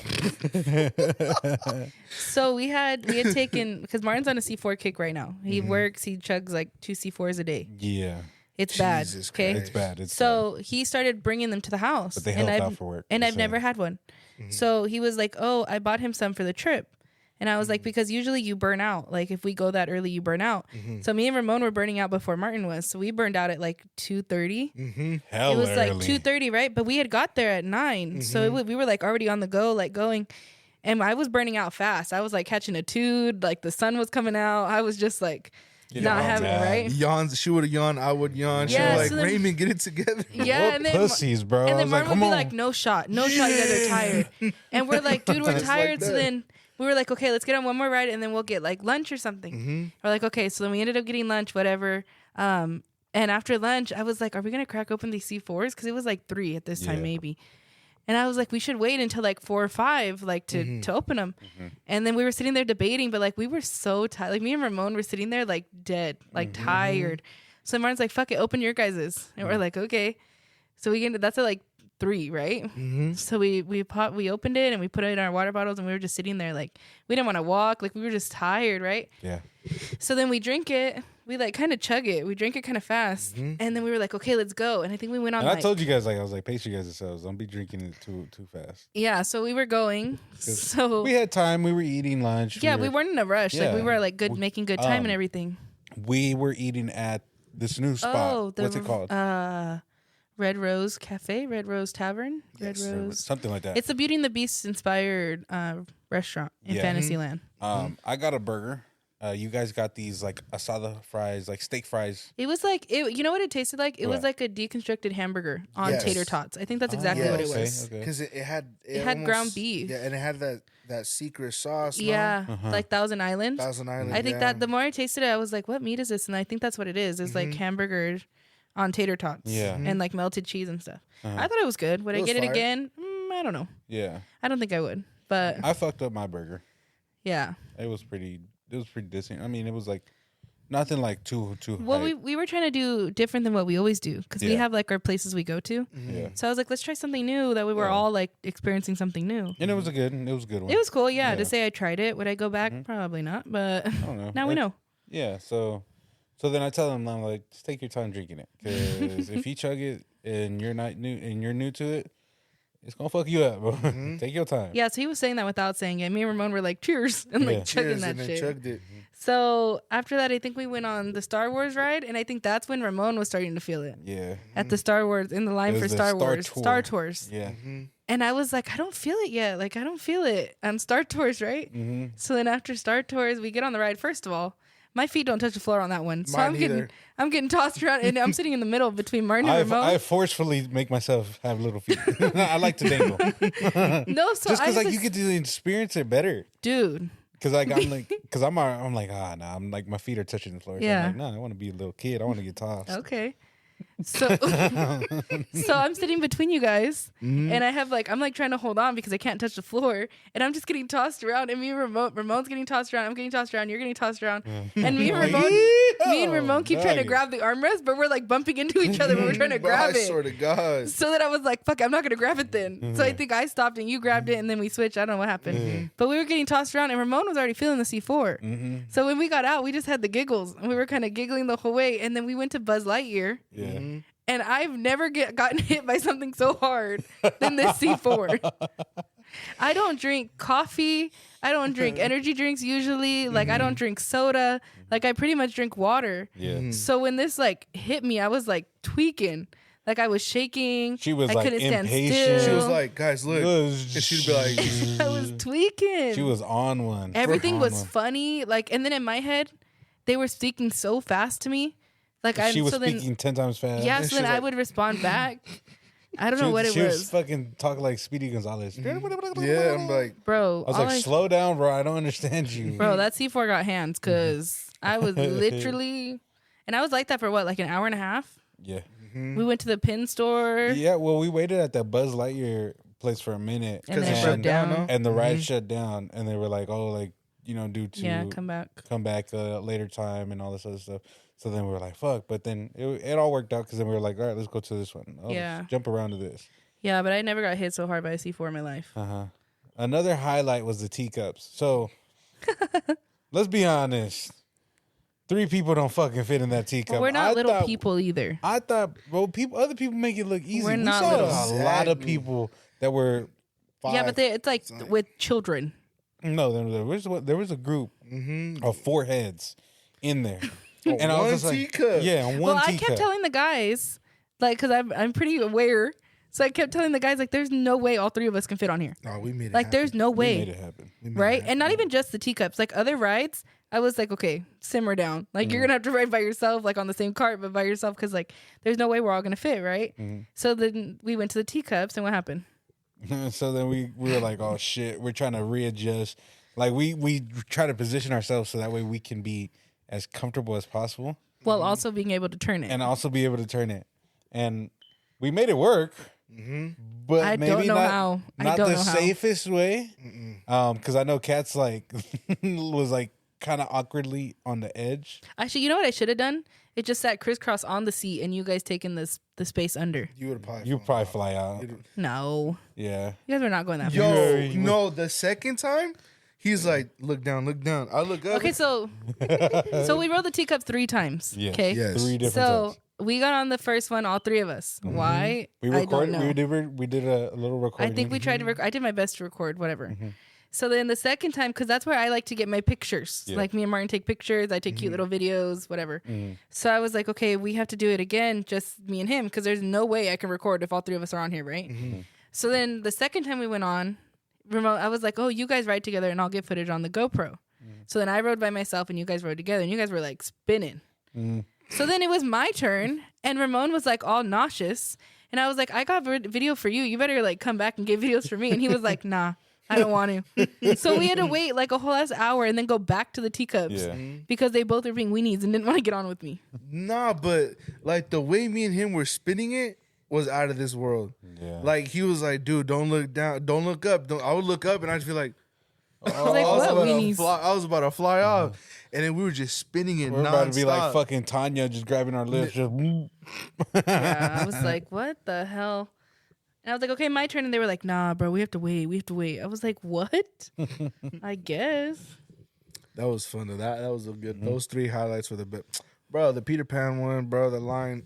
So we had taken, because Martin's on a C4 kick right now. He works, he chugs like 2 C4s a day. Yeah. It's bad. Jesus Okay. Christ. It's bad. It's So he started bringing them to the house. But they and help I've out for work, And I've so- never had one. So he was like, "Oh, I bought him some for the trip." And I was like, because usually you burn out. Like if we go that early, you burn out. So me and Ramon were burning out before Martin was. So we burned out at like 2:30. hell It was like early. 2:30, right? But we had got there at 9. So we were like already on the go, like going. And I was burning out fast. I was like catching a tude. Like the sun was coming out. I was just like not all having it, mad. right? yawns. She would have yawned. I would yawn. She Yeah, was like, so then- Raymond, get it together. Yeah, What and then pussies, bro. And I then was like, Martin would come be on. like, no shot, you guys are tired. And we're like, dude, we're Just like tired. So that. then we were like, okay, let's get on one more ride and then we'll get like lunch or something. We're like, okay. So then we ended up getting lunch, whatever. And after lunch, I was like, are we going to crack open these C4s? Because it was like 3 at this time, Yeah. maybe. And I was like, we should wait until like 4 or 5, like to open them. And then we were sitting there debating, but like we were so tired. Like me and Ramon were sitting there like dead, like tired. So Martin's like, fuck it, open your guys's. And we're like, okay. So we get that's at like 3, right? So we opened it and we put it in our water bottles and we were just sitting there like we didn't want to walk, like we were just tired, right? Yeah. So then we drink it, we like kind of chug it, we drink it kind of fast, and then we were like, okay, let's go. And I think we went on And like I told you guys, like, I was like, pace you guys yourselves. Don't be drinking it too fast. yeah. So we were going. So We had time. We were eating lunch. yeah, we weren't in a rush. Like we Yeah. were like good, making good time and Um, everything. We were eating at this new spot. Oh, What's it called? Red Rose Cafe, Red Rose Tavern, Yes, Red Rose. Something like that. It's a Beauty and the Beast inspired restaurant in Yeah. Fantasyland. I got a burger. You guys got these like asada fries, like steak fries. It was like you know what it tasted like? It was What? like a deconstructed hamburger on Yes. tater tots. I think that's exactly what it yes. was. Okay. Because it had had ground beef. Yeah, and it had that secret sauce. no? Yeah, Uh-huh. like Thousand Island. Thousand Island. I think yeah. that the more I tasted it, I was like, "What meat is this?" And I think that's what it is. It's like hamburger on tater tots, Yeah. and like melted cheese and stuff. Uh-huh. I thought it was good. Would It I was get it fire. again? I don't know. Yeah. I don't think I would, but I fucked up my burger. yeah. It was pretty decent. I mean, it was like nothing like too Well, hype. we were trying to do different than what we always do because we Yeah. have like our places we go to. Yeah. So I was like, let's try something new. That we were Yeah. all like experiencing something new. And it was a good one. It was cool, yeah. Yeah. To say I tried it, would I go back? Probably not. But I don't know. now we know. Yeah, so then I tell them, I'm like, just take your time drinking it, because if you chug it and you're new to it, it's gonna fuck you up, bro. Take your time. Yeah, so he was saying that without saying it. Me and Ramon were like, cheers, and like Yeah. chugging Cheers, that and then shit. chugged it. So after that, I think we went on the Star Wars ride, and I think that's when Ramon was starting to feel it Yeah, at the Star Wars in the line It for was the Star Star Wars, Tour. Star Tours. yeah. And I was like, I don't feel it yet. Like I don't feel it on Star Tours, right? Mm-hmm. So then after Star Tours, we get on the ride. First of all, my feet don't touch the floor on that one, so Mine either. I'm getting tossed around, and I'm sitting in the middle between Martin and Ramon. I forcefully make myself have little feet. I like to dangle, No, so just I because like just, you get to experience it better. dude. Because like I'm like, because I'm like, nah, I'm like my feet are touching the floor. So Yeah. I'm like, nah, I want to be a little kid. I want to get tossed. Okay. So so I'm sitting between you guys and I have like I'm like trying to hold on because I can't touch the floor and I'm just getting tossed around and me and Ramon's getting tossed around, I'm getting tossed around, you're getting tossed around. And me and Ramon keep trying to grab the armrest, but we're like bumping into each other when we're trying to grab I it. swear to God. So then I was like, fuck, I'm not gonna grab it then. So I think I stopped and you grabbed it and then we switched. I don't know what happened. But we were getting tossed around and Ramon was already feeling the C4. So when we got out, we just had the giggles and we were kind of giggling the whole way. And then we went to Buzz Lightyear. Yeah. And I've never gotten hit by something so hard than this C4. I don't drink coffee. I don't drink energy drinks usually. Like I don't drink soda. Like I pretty much drink water. Yeah. So when this like hit me, I was like tweaking. Like I was shaking. She was I like couldn't stand impatient. still. She was like, guys, look. And she'd be like, I was tweaking. she was on one. Everything On was one. funny. Like and then in my head, they were speaking so fast to me. Like I'm She was so then speaking 10 times fast. yeah, And so she then was I like- would respond back. I don't know what it She was was. fucking talking like Speedy Gonzalez. yeah, I'm like, Bro, I was all like, slow down, bro. I don't understand you. bro, that C4 got hands because I was literally, and I was like that for what, like an hour and a half? Yeah. We went to the pin store. Yeah, well, we waited at that Buzz Lightyear place for a minute. And then then it shut shut down, down. no? And the ride shut down. And they were like, oh, like, you know, due to Yeah, come back. come back later time and all this other stuff. So then we were like, fuck. But then it all worked out because then we were like, all right, let's go to this one. Oh, Yeah. let's jump around to this. Yeah, but I never got hit so hard by a C4 in my life. Uh-huh. Another highlight was the teacups. So let's be honest. 3 people don't fucking fit in that teacup. But we're not I little thought- people either. I thought, well, other people make it look easy. We're We not saw little. a lot of Exactly. people that were Yeah, but it's like with children. no. There was a group of 4 heads in there, and I was one just like, teacup. yeah, on one Well, I teacup. kept telling the guys, like, because I'm pretty aware. So I kept telling the guys, like, there's no way all 3 of us can fit on here. No, we made it. Like, there's no We made way. it happen. Right? And not even just the teacups. Like, other rides, I was like, okay, simmer down. Like, you're going to have to ride by yourself, like, on the same cart, but by yourself, because, like, there's no way we're all going to fit, right? So then we went to the teacups, and what happened? So then we were like, oh shit, we're trying to readjust. Like we try to position ourselves so that way we can be as comfortable as possible While also being able to turn it. and also be able to turn it. And we made it work. But I maybe don't know not, how. I not don't the know how. safest way. Because I know Kat's like was like kind of awkwardly on the edge. Actually, you know what I should have done? It just sat crisscross on the seat, and you guys taking the space under. You would probably. You probably fly out. No. Yeah. You guys were not going that far. Yo, no, the second time, he's like, look down, look down. I look up. Okay, so we rode the teacup 3 times. Yeah. Okay. Yes. 3 different So times. we got on the first one, all 3 of us. Why? We I don't recorded. know. We did a little I recording. think we tried to I did my best to record, whatever. So then the second time, because that's where I like to get my pictures. Yeah. Like me and Martin take pictures. I take cute little videos, whatever. So I was like, okay, we have to do it again, just me and him, because there's no way I can record if all 3 of us are on here, right? So then the second time we went on, I was like, oh, you guys ride together and I'll get footage on the GoPro. So then I rode by myself and you guys rode together and you guys were like spinning. So then it was my turn and Ramon was like all nauseous. And I was like, I got video for you. You better like come back and get videos for me. And he was like, nah, I don't want to. So we had to wait like a whole last hour and then go back to the teacups Yeah. because they both were being weenies and didn't want to get on with me. Nah, but like the way me and him were spinning it was out of this world. Yeah. Like he was like, dude, don't look down, don't look up. I would look up and I'd feel like, like, I was what about to weenies? fly, I was about to fly off, and then we were just spinning it. We're about to be like nonstop. fucking Tanya, just grabbing our lips. Just, Yeah, I was like, what the hell? And I was like, okay, my turn. And they were like, nah, bro, we have to wait. We have to wait. I was like, what? I guess. That was fun though. That was a good. Those 3 highlights were the best. Bro, the Peter Pan one, bro, the line.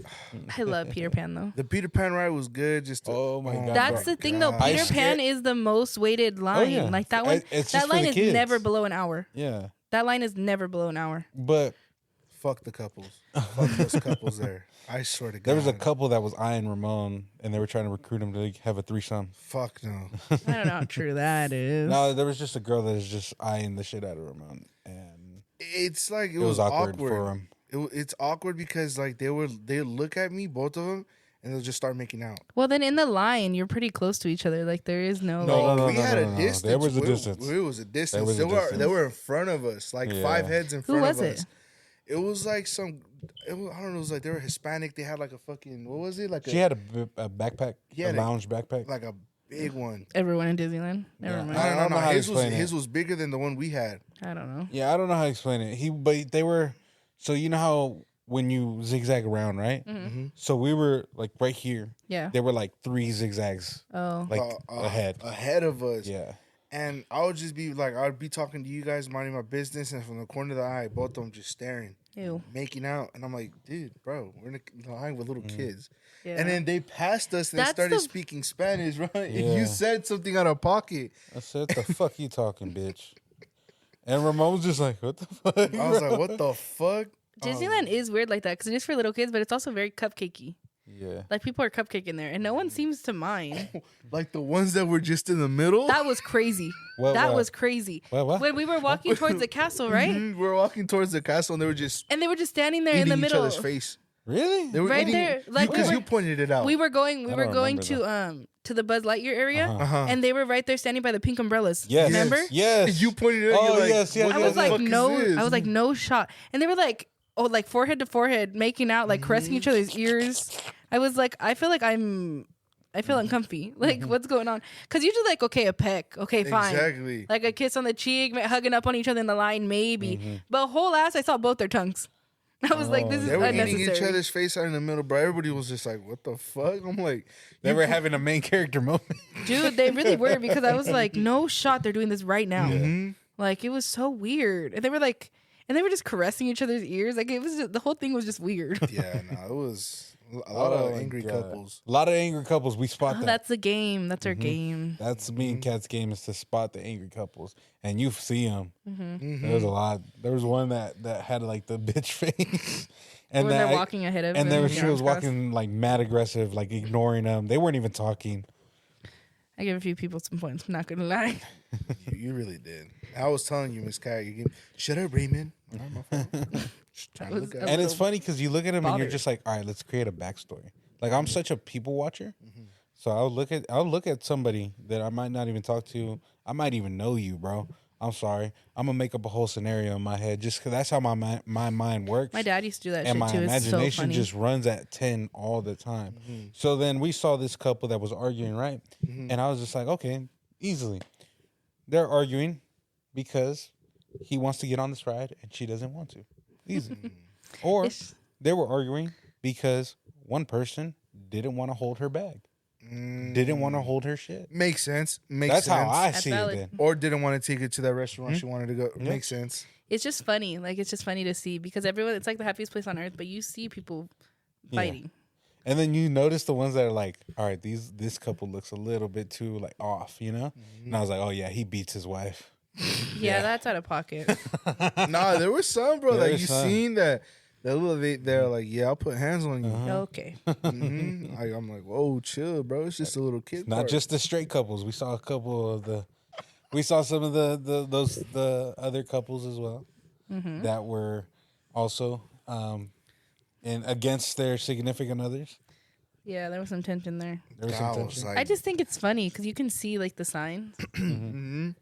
I love Peter Pan, though. The Peter Pan ride was good. Just Oh my God, That's bro. the thing, though. God. Peter Pan is the most weighted line. yeah. Like that one, It's just that for line the is kids. never below an hour. yeah. That line is never below an hour. But Fuck the couples. Fuck those couples there. I swear to God. there was a couple that was eyeing Ramon, and they were trying to recruit him to like, have a threesome. Fuck no. I don't know how true that is. No, there was just a girl that was just eyeing the shit out of Ramon, and It's like it was awkward for him. It's awkward because like they look at me, both of them, and they'll just start making out. Well, then in the line, you're pretty close to each other. Like there is no. No, like, we had a no. distance. There was a We- distance. It was a distance. was a distance. They were in front of us, like Yeah. 5 heads in Who front was of it? us. It was like some. I don't know. It was like they were Hispanic. They had like a fucking. What was it? Like She had a backpack, Yeah, a lounge backpack. like a big one. Everyone in Disneyland. Never Yeah. mind. I don't know how to His was explain it. his was bigger than the one we had. I don't know. Yeah, I don't know how to explain it. But they were. So you know how when you zigzag around, right? Mm-hmm. So we were like right here. Yeah. There were like 3 zigzags, Oh. like ahead. Ahead of us. Yeah. And I would just be like, I'd be talking to you guys, minding my business, and from the corner of the eye, both of them just staring, Ew. making out. And I'm like, dude, bro, we're in a line with little kids. Yeah. And then they passed us and they That's started the- speaking Spanish, right? And Yeah. you said something out of pocket. I said, "The fuck you talking, bitch?" And Ramon was just like, "What the fuck?" I was like, what the fuck? Disneyland is weird like that because it is for little kids, but it's also very cupcakey. Yeah. Like people are cupcaking there, and no one seems to mind. Like the ones that were just in the middle? That was crazy. What? That was crazy. What? When we were walking towards the castle, right? Mhm. We're walking towards the castle and they were just And they were just standing there eating in the each middle. other's face. Really? They were Right eating there, like, we because were- you pointed it out. We were going. We I were don't going remember to the Buzz Lightyear area, Uh-huh. and they were right there standing by the pink umbrellas. Yes. Remember? Yes. You pointed it out. Oh, you're like, yes, yes, what I the was like, fuck is no. this? I was like, no shot. And they were like, like forehead to forehead, making out, like caressing each other's ears. I was like, I feel uncomfy. Like, what's going on? Because usually, like, okay, a peck, okay, fine. Exactly. Like a kiss on the cheek, hugging up on each other in the line, maybe. But whole ass, I saw both their tongues. I was like, this is They were unnecessary. eating each other's face out in the middle, bro. Everybody was just like, what the fuck? I'm like, They were having a main character moment. Dude, they really were, because I was like, no shot, they're doing this right now. mm-hmm. Like, it was so weird. And they were just caressing each other's ears. Like, it was just, the whole thing was just weird. Yeah, no, it was a lot of angry God. couples. A lot of angry couples. We spot Oh, that. that's the game. That's our game. That's me and Kat's game, is to spot the angry couples, and you see them. Mm-hmm. There was a lot. There was one that had like the bitch face, and When that they're walking ahead of and him, there the she was arms crossed. walking like mad aggressive, like ignoring them. They weren't even talking. I give a few people some points. I'm not gonna lie. You really did. I was telling you, Miss Cat, shut up, Raymond. Not my fault. Just trying to was- look that at And it. it's funny because you look at them and you're bothered. just like, all right, let's create a backstory. Like, I'm such a people watcher, so I'll look at somebody that I might not even talk to. I might even know you, bro. I'm sorry. I'm gonna make up a whole scenario in my head just because that's how my mind works. My dad used to do that and shit my too. It's so imagination funny. just runs at 10 all the time. So then we saw this couple that was arguing, right? And I was just like, okay, easily. They're arguing because he wants to get on this ride and she doesn't want to. Easy. Or It's- they were arguing because one person didn't want to hold her bag. Didn't want to hold her shit. Makes sense. Makes That's sense. how I That's see valid. it then. Or didn't want to take it to that restaurant she wanted to go. Makes sense. It's just funny. Like, it's just funny to see, because everyone, it's like the happiest place on earth, but you see people fighting. And then you notice the ones that are like, all right, this couple looks a little bit too like off, you know? And I was like, oh yeah, he beats his wife. Yeah, that's out of pocket. Nah, there was some, bro. There Like, was you some. seen that. They're like, yeah, I'll put hands on you. Okay. I'm like, whoa, chill, bro. It's just a little kid. Not part. just the straight couples. We saw a couple of we saw some of the other couples as well that were also and against their significant others. Yeah, there was some tension there. There was That some was tension. like, I just think it's funny because you can see like the signs.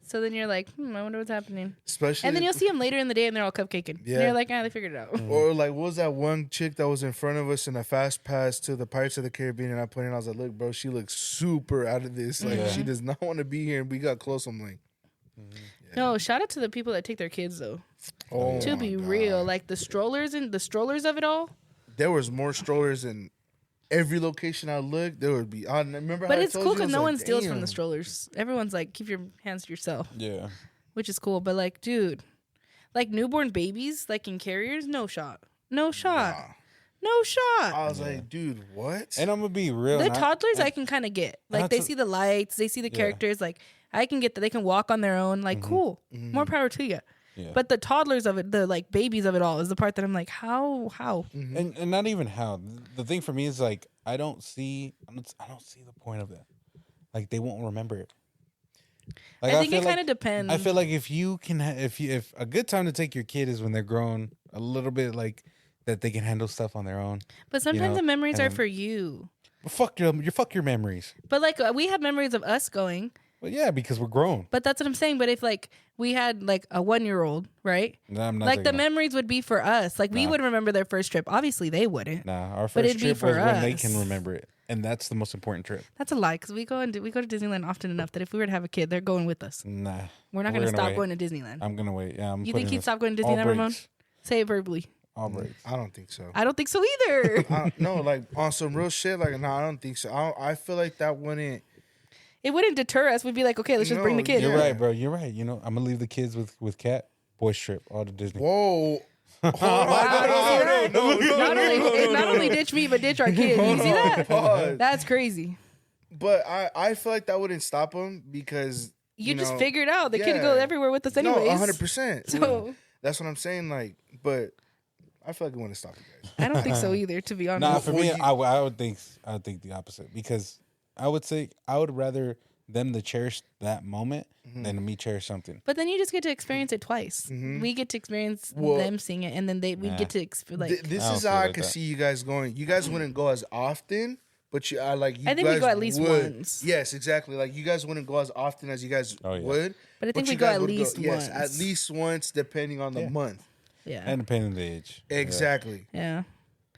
So then you're like, I wonder what's happening. especially, And then you'll see them later in the day and they're all cupcaking. Yeah. And you're like, they figured it out. or like, what was that one chick that was in front of us in a fast pass to the Pirates of the Caribbean? And I pointed, I was like, look, bro, she looks super out of this. Like, Yeah. she does not want to be here. And we got close. I'm like, No, shout out to the people that take their kids though. oh, To my be God. real, like the strollers of it all. There was more strollers in every location I looked. There would be. I remember, But how I it's told cool you, I because was no like, one steals from damn. the strollers. Everyone's like, keep your hands to yourself, Yeah. which is cool. But like, dude, like newborn babies, like in carriers, no shot. No shot. Nah. No shot. I was like, dude, what? And I'm gonna be real. The and toddlers I can kind of get. Like they that's a- see the lights, they see the characters. Like I can get that they can walk on their own. Like cool, more power to you. Yeah. But the toddlers of it, the like babies of it all, is the part that I'm like, how? and not even how. The thing for me is like I don't see the point of that. Like they won't remember it. Like, I think feel it kind of depends. I feel like if you can, if a good time to take your kid is when they're grown a little bit, like that they can handle stuff on their own. but sometimes know, the memories and are then- for you. Well, fuck your memories. But like we have memories of us going. Well, yeah, because we're grown. But that's what I'm saying. But if like we had like a 1-year-old, right? Nah, I'm not Like the taking- memories would be for us. Like we would remember their first trip. Obviously they wouldn't. Nah, our But first it'd be trip for was when they us. can remember it, and that's the most important trip. That's a lie because we go to Disneyland often enough that if we were to have a kid, they're going with us. Nah, We're not going to gonna stop wait. going to Disneyland. I'm gonna wait. Yeah, I'm You putting think he'd this- stop going to all Disneyland, Ramon? breaks. Say it verbally. All breaks. I don't think so. I don't think so either. No, like on some real shit. Like, no, I don't think so. I feel like that wouldn't. It wouldn't deter us. We'd be like, okay, let's just bring the No, kid. You're Yeah. right, bro. You're right. You know, I'm gonna leave the kids with Cat. Boys trip all to Disney. Whoa. Wow, not only ditch me, but ditch our kid. You see that? Pause. That's crazy. But I feel like that wouldn't stop them because You just know, figured out the kid go yeah. everywhere with us No, anyways. 100%. So That's what I'm saying. Like, but I feel like it wouldn't stop you guys. I don't think so either, to be honest. Nah, for me, Well, you- I would think the opposite because I would say I would rather them to cherish that moment than me cherish something. But then you just get to experience it twice. We get to experience Well- them seeing it, and then we get to like. This I don't is feel how I like can that. see you guys going. You guys wouldn't go as often, but you are like. You I think we guys go at least would. once. Yes, exactly. Like you guys wouldn't go as often as you guys Oh, yeah. would. But I think you we go guys at would least Yes, once. at least once, depending on the month. Yeah. And depending on the age. Exactly. Yeah.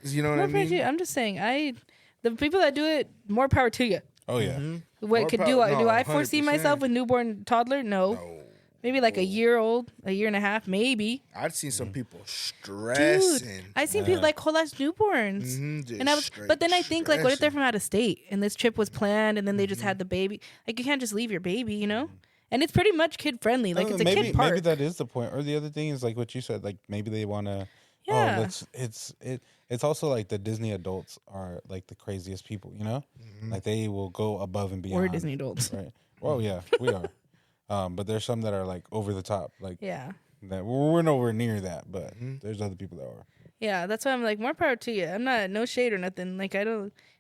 You know what More I power to you. mean? I'm just saying, the people that do it, more power to you. Oh yeah. Mm-hmm. What More could power- do? no, Do I foresee 100%. myself with newborn toddler? No. Maybe like a year old, a year and a half, maybe. I'd seen Mm. some people Dude, stressing. I seen people like whole ass newborns, Mhm, and I was. straight But then I think like, what if they're stressing. from out of state and this trip was planned, and then they just Mm-hmm. had the baby? Like you can't just leave your baby, you know. And it's pretty much kid friendly. Like it's a maybe, kid park. Maybe that is the point. Or the other thing is like what you said. Like maybe they want to. Yeah. Oh, it's also like the Disney adults are like the craziest people. You know, like they will go above and beyond. We're Disney adults. Right. Well, yeah, we are. But there's some that are like over the top. Like Yeah. that we're nowhere near that. But there's other people that are. Yeah, that's why I'm like, more power to you. I'm not no shade or nothing. Like it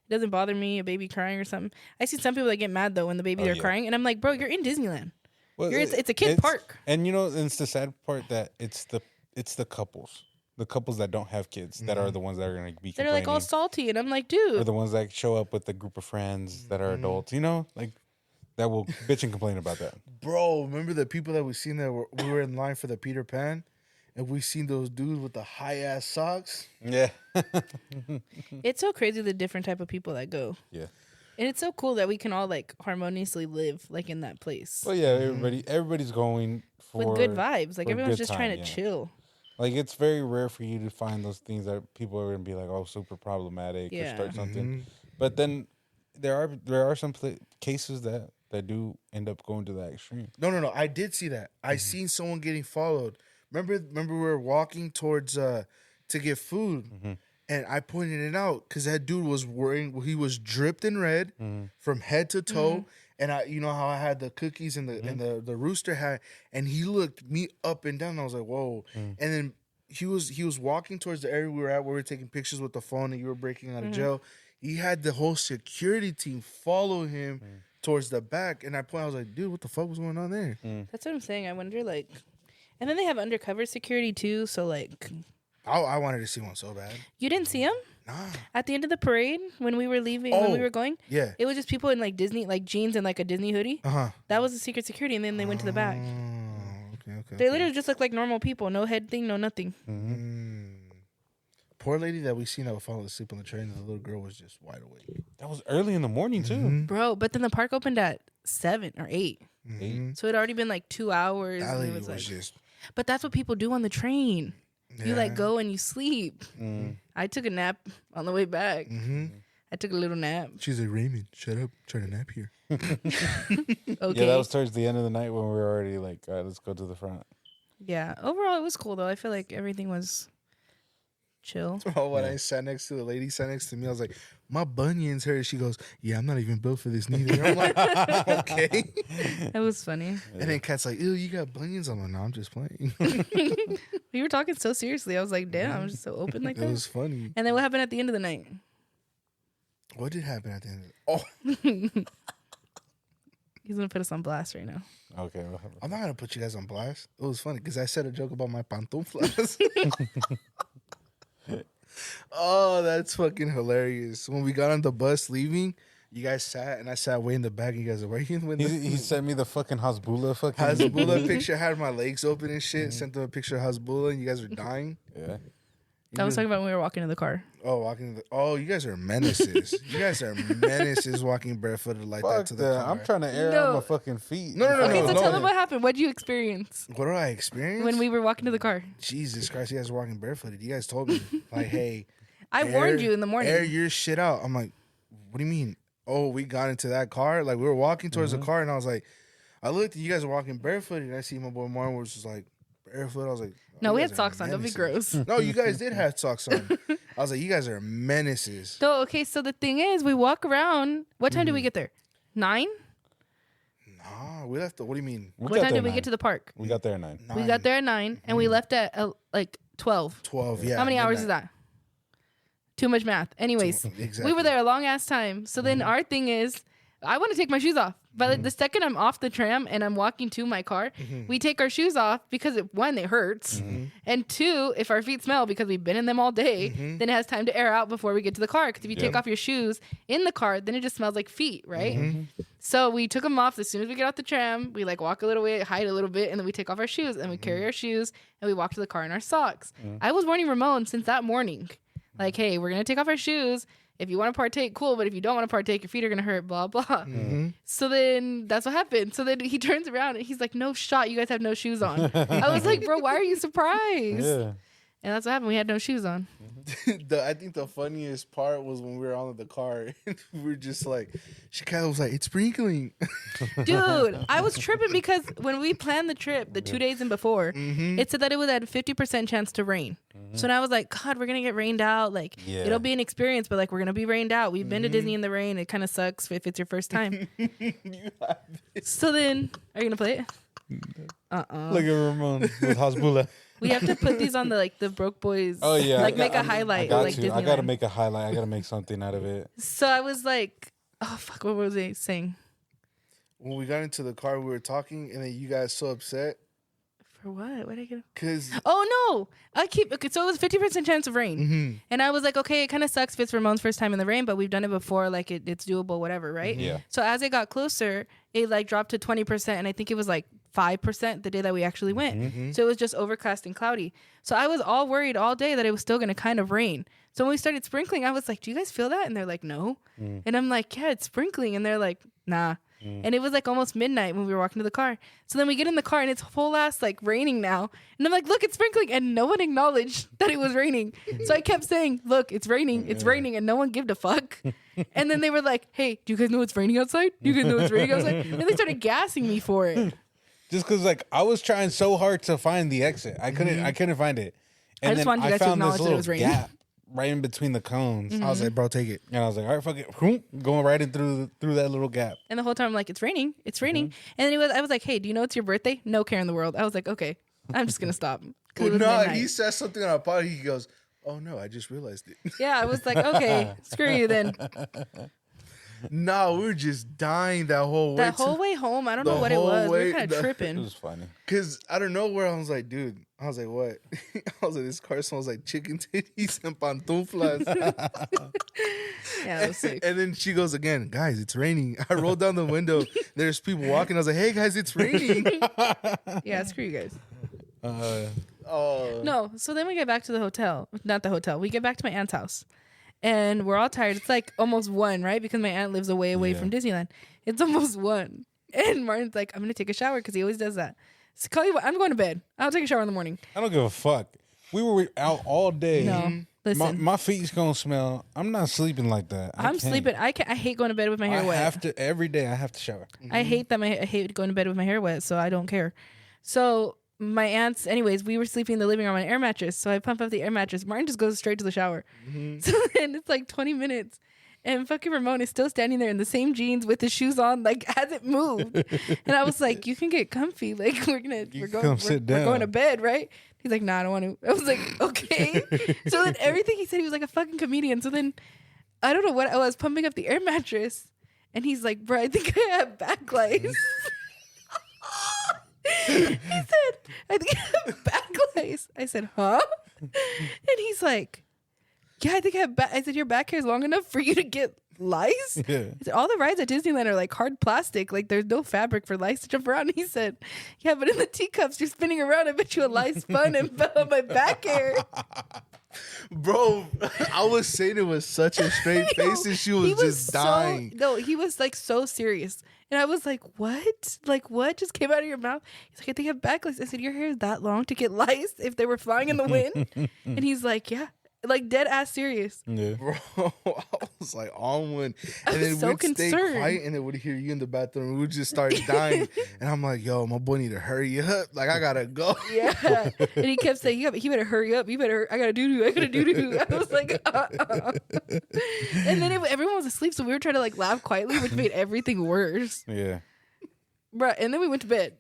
doesn't bother me a baby crying or something. I see some people that get mad though when the baby are yeah. crying, and I'm like, bro, you're in Disneyland. Well, It's a kid park. And you know, it's the sad part that it's the couples. The couples that don't have kids that are the ones that are going to be They're like all complaining. salty, and I'm like, Or dude, the ones that show up with a group of friends that are adults, you know, like that will bitch and complain about that. Bro, remember the people that we seen that we were in line for the Peter Pan? And we seen those dudes with the high ass socks. Yeah. it's so crazy the different type of people that go, Yeah. and it's so cool that we can all like harmoniously live like in that place Well, yeah, everybody's going for with good vibes. Like for a everyone's good just trying to time, yeah. chill. Like it's very rare for you to find those things that people are going to be like, oh, super problematic or Yeah. start something. But then there are some cases that do end up going to that extreme. No. I did see that. I seen someone getting followed. Remember we were walking towards to get food. And I pointed it out because that dude was he was dripped in red from head to toe. And you know how I had the cookies and the rooster hat, and he looked me up and down. And I was like, whoa. And then he was walking towards the area we were at where we were taking pictures with the phone and you were breaking out of jail. He had the whole security team follow him towards the back. And I was like, dude, what the fuck was going on there? That's what I'm saying. I wonder like, and then they have undercover security too. So like, I wanted to see one so bad. you didn't see them Nah. at the end of the parade when we were leaving, when we Oh. were going. Yeah. It was just people in like Disney, like jeans and like a Disney hoodie. Uh-huh. That was the secret security, and then they went to the back. Okay. They literally just look like normal people, no head thing, no nothing. Poor lady that we seen that was falling asleep on the train. The little girl was just wide awake. That was early in the morning too. Bro, but then the park opened at 7 or 8. So it had already been like 2 hours. That and lady it was like, just. but that's what people do on the train. You like Yeah. go and you sleep. I took a nap on the way back. I took a little nap. She's like, Raymond, shut up. Trying to nap here. Okay. Yeah, that was towards the end of the night when we were already like, all right, let's go to the front. Yeah. Overall, it was cool though. I feel like everything was chill. Oh, when I sat next to the lady, sat next to me, I was like, my bunions hurt. She goes, yeah, I'm not even built for this neither. I'm like, okay. It was funny. And then Kat's like, ew, you got bunions? I'm like, no, I'm just playing. We were talking so seriously. I was like, damn, I'm just so open like It that. was funny. And then what happened at the end of the night? What did happen at the end of it? Oh, He's gonna put us on blast right now. Okay. I'm not going to put you guys on blast. It was funny because I said a joke about my pantuflas. Oh, that's fucking hilarious. When we got on the bus leaving, you guys sat and I sat way in the back. And you guys are right in the He sent me the fucking Hasbullah fucking Hasbullah picture. Had my legs open and shit. Sent them a picture of Hasbullah and you guys are dying. Yeah. I was talking about when we were walking to the car. Oh, you guys are menaces. You guys are menaces walking barefooted like that Fuck to the that. car. I'm trying to air No. out my fucking feet. No. Okay, so no. tell them what happened. What did you experience What do I experience? when we were walking to the car? Jesus Christ, you guys were walking barefooted. You guys told me, like, hey. I warned you in the morning. Air your shit out. I'm like, what do you mean? Oh, we got into that car? Like, we were walking towards the car, and I was like, I looked, and you guys were walking barefooted, and I see my boy Martin was just like, barefoot. I was like, oh, No, you we guys had are socks on. Don't be menaces. gross. No, you guys did have socks on. I was like, you guys are menaces. So, okay, so the thing is, we walk around. What time did we get there? 9? Nah, we left. What do you mean? What time did we get to the park? We got there at 9. We got there at 9, and we left at like 12. 12, yeah. How many hours is that? Too much math. Anyways, Exactly. we were there a long ass time. So then our thing is, I want to take my shoes off. But the second I'm off the tram and I'm walking to my car, we take our shoes off because one, it hurts. And 2, if our feet smell because we've been in them all day, then it has time to air out before we get to the car. Because if you take off your shoes in the car, then it just smells like feet, right? So we took them off as soon as we get off the tram. We like walk a little way, hide a little bit, and then we take off our shoes and we carry our shoes and we walk to the car in our socks. I was warning Ramon since that morning, like, hey, we're gonna take off our shoes. If you want to partake, cool. But if you don't want to partake, your feet are gonna hurt. Blah blah. So then that's what happened. So then he turns around and he's like, "No shot, you guys have no shoes on." I was like, "Bro, why are you surprised?" Yeah. And that's what happened. We had no shoes on. I think the funniest part was when we were on the car and we were just like, she kind of was like, it's sprinkling. Dude, I was tripping because when we planned the trip the 2 days in before, it said that it was at a 50% chance to rain. So now I was like, God, we're going to get rained out. Like, it'll be an experience, but like, we're going to be rained out. We've been to Disney in the rain. It kind of sucks if it's your first time. So then, are you going to play it? Look at Ramon with Hasbula. We have to put these on the like the Broke Boys. Oh yeah, like make a highlight. I got like to. I gotta Disneyland. make a highlight. I gotta make something out of it. So I was like, oh fuck, what was I saying? When we got into the car, we were talking, and then you guys so upset For what? What did I get? because Oh no! Okay, so it was 50% chance of rain, and I was like, okay, it kind of sucks if it's Ramon's first time in the rain, but we've done it before, like it's doable, whatever, right? Yeah. So as it got closer, it like dropped to 20%, and I think it was like 5% the day that we actually went. So it was just overcast and cloudy. So I was all worried all day that it was still going to kind of rain. So when we started sprinkling, I was like, do you guys feel that? And they're like, no. And I'm like, yeah, it's sprinkling. And they're like, nah. And it was like almost midnight when we were walking to the car. So then we get in the car and it's whole ass like raining now. And I'm like, look, it's sprinkling. And no one acknowledged that it was raining. So I kept saying, look, it's raining. It's raining. And no one gave a fuck. And then they were like, hey, do you guys know it's raining outside? Do you guys know it's raining outside? And they started gassing me for it. Just because, like, I was trying so hard to find the exit, I couldn't find it. And I just wanted you guys to acknowledge that it was raining. gap right in between the cones, I was like, bro, take it. and I was like, all right, fuck it, going right in through that little gap. And the whole time I'm like, it's raining. It's raining. And then I was like, hey, do you know it's your birthday? No care in the world. I was like, okay, I'm just going to stop. 'Cause it was No, midnight. he says something on our pod. He goes, oh no, I just realized it. Yeah, I was like, okay, screw you then. No, we were just dying that whole way. That whole way home, I don't the know what it whole was. We way- were kind the- of It tripping. was funny. Because I don't know where I was like, dude. I was like, what? I was like, this car smells like chicken titties and pantuflas. Yeah, it was sick. And then she goes again, guys, it's raining. I rolled down the window. There's people walking. I was like, hey, guys, it's raining. Yeah, screw you guys. Oh. No, so then we get back to the hotel. Not the hotel. We get back to my aunt's house. And we're all tired. It's like almost 1, right? Because my aunt lives away Yeah. from Disneyland. It's almost 1. And Martin's like, I'm going to take a shower because he always does that. So call you what, I'm going to bed. I'll take a shower in the morning. I don't give a fuck. We were out all day. No, listen. My feet's gonna smell. I'm not sleeping like that. I I'm can't. sleeping. I hate going to bed with my hair I wet. have to every day. I have to shower. I hate that. I hate going to bed with my hair wet, so I don't care. So my aunt's, anyways, we were sleeping in the living room on an air mattress. So I pump up the air mattress. Martin just goes straight to the shower. So then it's like 20 minutes. And fucking Ramon is still standing there in the same jeans with his shoes on, like hasn't moved. And I was like, "You can get comfy. Like we're come sit down." going to bed, right?" He's like, "Nah, I don't want to." I was like, "Okay." So then everything he said, he was like a fucking comedian. So then I don't know what I was pumping up the air mattress, and he's like, "Bro, I think I have back lice." He said, "I think I have back lice." I said, "Huh?" And he's like, "Yeah, I think I have I said, "Your back hair is long enough for you to get lice?" Yeah. I said, "All the rides at Disneyland are like hard plastic. Like there's no fabric for lice to jump around." And he said, "Yeah, but in the teacups you're spinning around. I bet you a lice spun and fell on my back hair." Bro, I was saying it with such a straight face and she was, just dying. No, he was like so serious. And I was like, "What? Like what just came out of your mouth?" He's like, "I think I have back lice." I said, "Your hair is that long to get lice if they were flying in the wind?" And he's like, "Yeah." Like dead ass serious. Yeah. Bro, I was like on one. I And was then so we'd stay concerned. quiet and then we'd hear you in the bathroom. And we'd just start dying. And I'm like, yo, my boy need to hurry up. Like, I gotta go. Yeah. And he kept saying, he better hurry up. I gotta doo-doo. I gotta doo-doo. I was like, And then everyone was asleep. So we were trying to like laugh quietly, which made everything worse. Yeah. Bruh. And then we went to bed.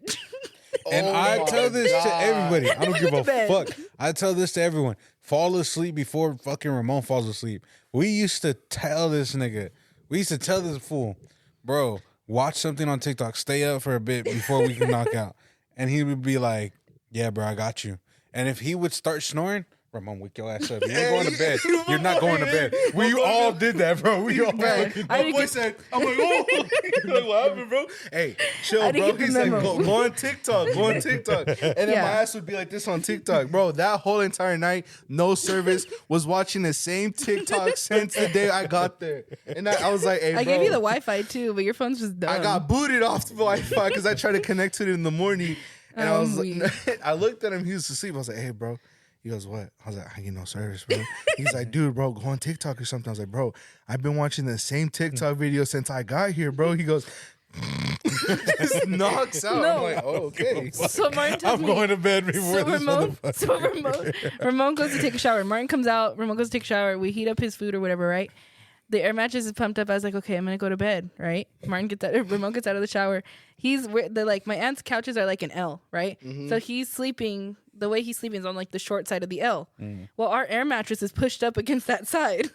And Oh I my tell this to God. everybody. I don't we give went a to bed. fuck. I tell this to everyone. Fall asleep before fucking Ramon falls asleep. We used to tell this nigga. We used to tell this fool, bro, watch something on TikTok. Stay up for a bit before we can knock out. And he would be like, yeah, bro, I got you. And if he would start snoring, Ramon, wake your ass up. You ain't going to bed. You're not going to bed. We all did that, bro. We all fucking My boy said, I'm like, oh. Like, what happened, bro? Hey, chill, I didn't bro. get the He's like, memo. go on TikTok. Go on TikTok. And then Yeah. my ass would be like this on TikTok. Bro, that whole entire night, no service, was watching the same TikTok since the day I got there. And I was like, hey, bro. I gave you the Wi-Fi too, but your phone's just dumb. I got booted off the Wi-Fi because I tried to connect to it in the morning. And I was like, I looked at him. He was asleep. I was like, hey, bro. He goes, what? I was like, I get no service, bro. He's like, dude, bro, go on TikTok or something. I was like, bro, I've been watching the same TikTok video since I got here, bro. He goes, just knocks out. No. I'm like, oh, okay. So Martin tells I'm me, going to bed before so this Ramon goes to take a shower. Martin comes out. Ramon goes to take a shower. We heat up his food or whatever, right? The air mattress is pumped up. I was like, okay, I'm gonna go to bed, right? Ramon gets out of the shower. My aunt's couches are like an L, right? So he's sleeping. The way he's sleeping is on like the short side of the L. Well, our air mattress is pushed up against that side.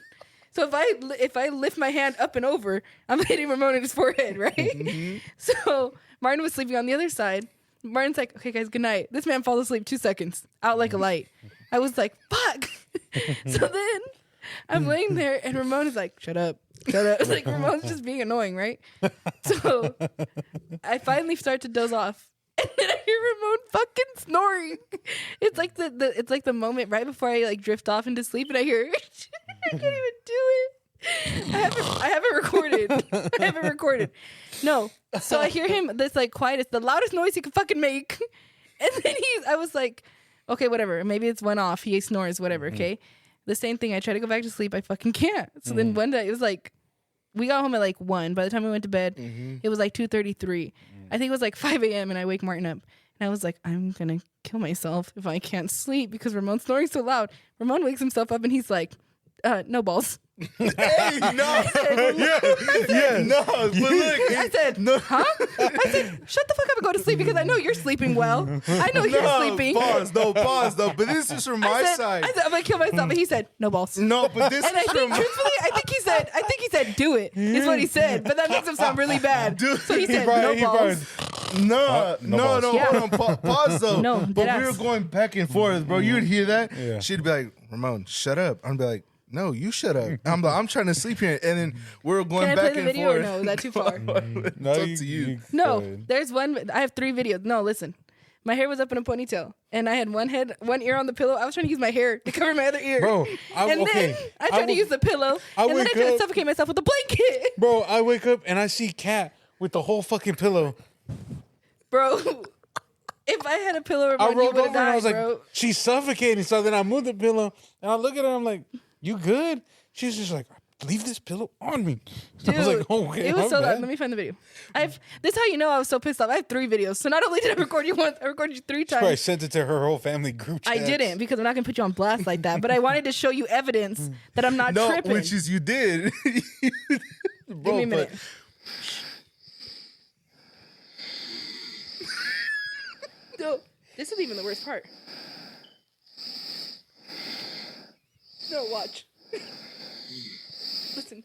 So if I lift my hand up and over, I'm hitting Ramon in his forehead, right? So Martin was sleeping on the other side. Martin's like, okay, guys, good night. This man falls asleep 2 seconds, out like a light. I was like, fuck. So then I'm laying there, and Ramon is like, shut up. Like, Ramon's just being annoying, right? So I finally start to doze off. And then I hear Ramon fucking snoring. It's like the moment right before I like drift off into sleep, and I hear I can't even do it. I haven't recorded. No. So I hear him this like quietest, the loudest noise he could fucking make. And then I was like, okay, whatever. Maybe it's one off. He snores, whatever, okay? The same thing. I try to go back to sleep. I fucking can't. So then one day it was like, we got home at like 1. By the time we went to bed, it was like 2:33. I think it was like 5 a.m. and I wake Martin up. And I was like, I'm going to kill myself if I can't sleep because Ramon's snoring so loud. Ramon wakes himself up and he's like, no balls. Hey, no. No. But look. I said, huh? I said, shut the fuck up and go to sleep because I know you're sleeping well. I know you're sleeping. Pause, though. But this is from my side. I said, I'm going to kill myself. And he said, no balls. No, but this And I is think, from truthfully, I think he said, do it, is what he said. But that makes him sound really bad. Dude, so he said, probably- no he balls. No, Yeah. hold on. Pause though. No, but we were deadass. going back and forth, bro. You'd hear that. Yeah. She'd be like, Ramon, shut up. I'd be like, no, you shut up. I'm like, I'm trying to sleep here. And then we're going Can I play back the and video forth. or no? Is that too far? It's up to you. No, there's one. I have 3 videos. No, listen. My hair was up in a ponytail, and I had one ear on the pillow. I was trying to use my hair to cover my other ear. Bro, and then I tried to use the pillow, and then I wake tried to up- suffocate myself with a blanket. Bro, I wake up and I see Kat with the whole fucking pillow. Bro, if I had a pillow, I Ramon, you rolled would over have and I died, was like, bro. she's suffocating. So then I moved the pillow and I look at her. I'm like, you good? She's just like, leave this pillow on me. Dude, I was like, okay, it was my so loud. bad. Let me find the video. This is how you know I was so pissed off. I have 3 videos. So not only did I record you once, I recorded you 3 Probably times. sent it to her whole family group chat. I didn't because I'm not gonna put you on blast like that. But I wanted to show you evidence that I'm not No, tripping. which is you did. Bro, Give me a minute. No, this is even the worst part. No, watch. Listen.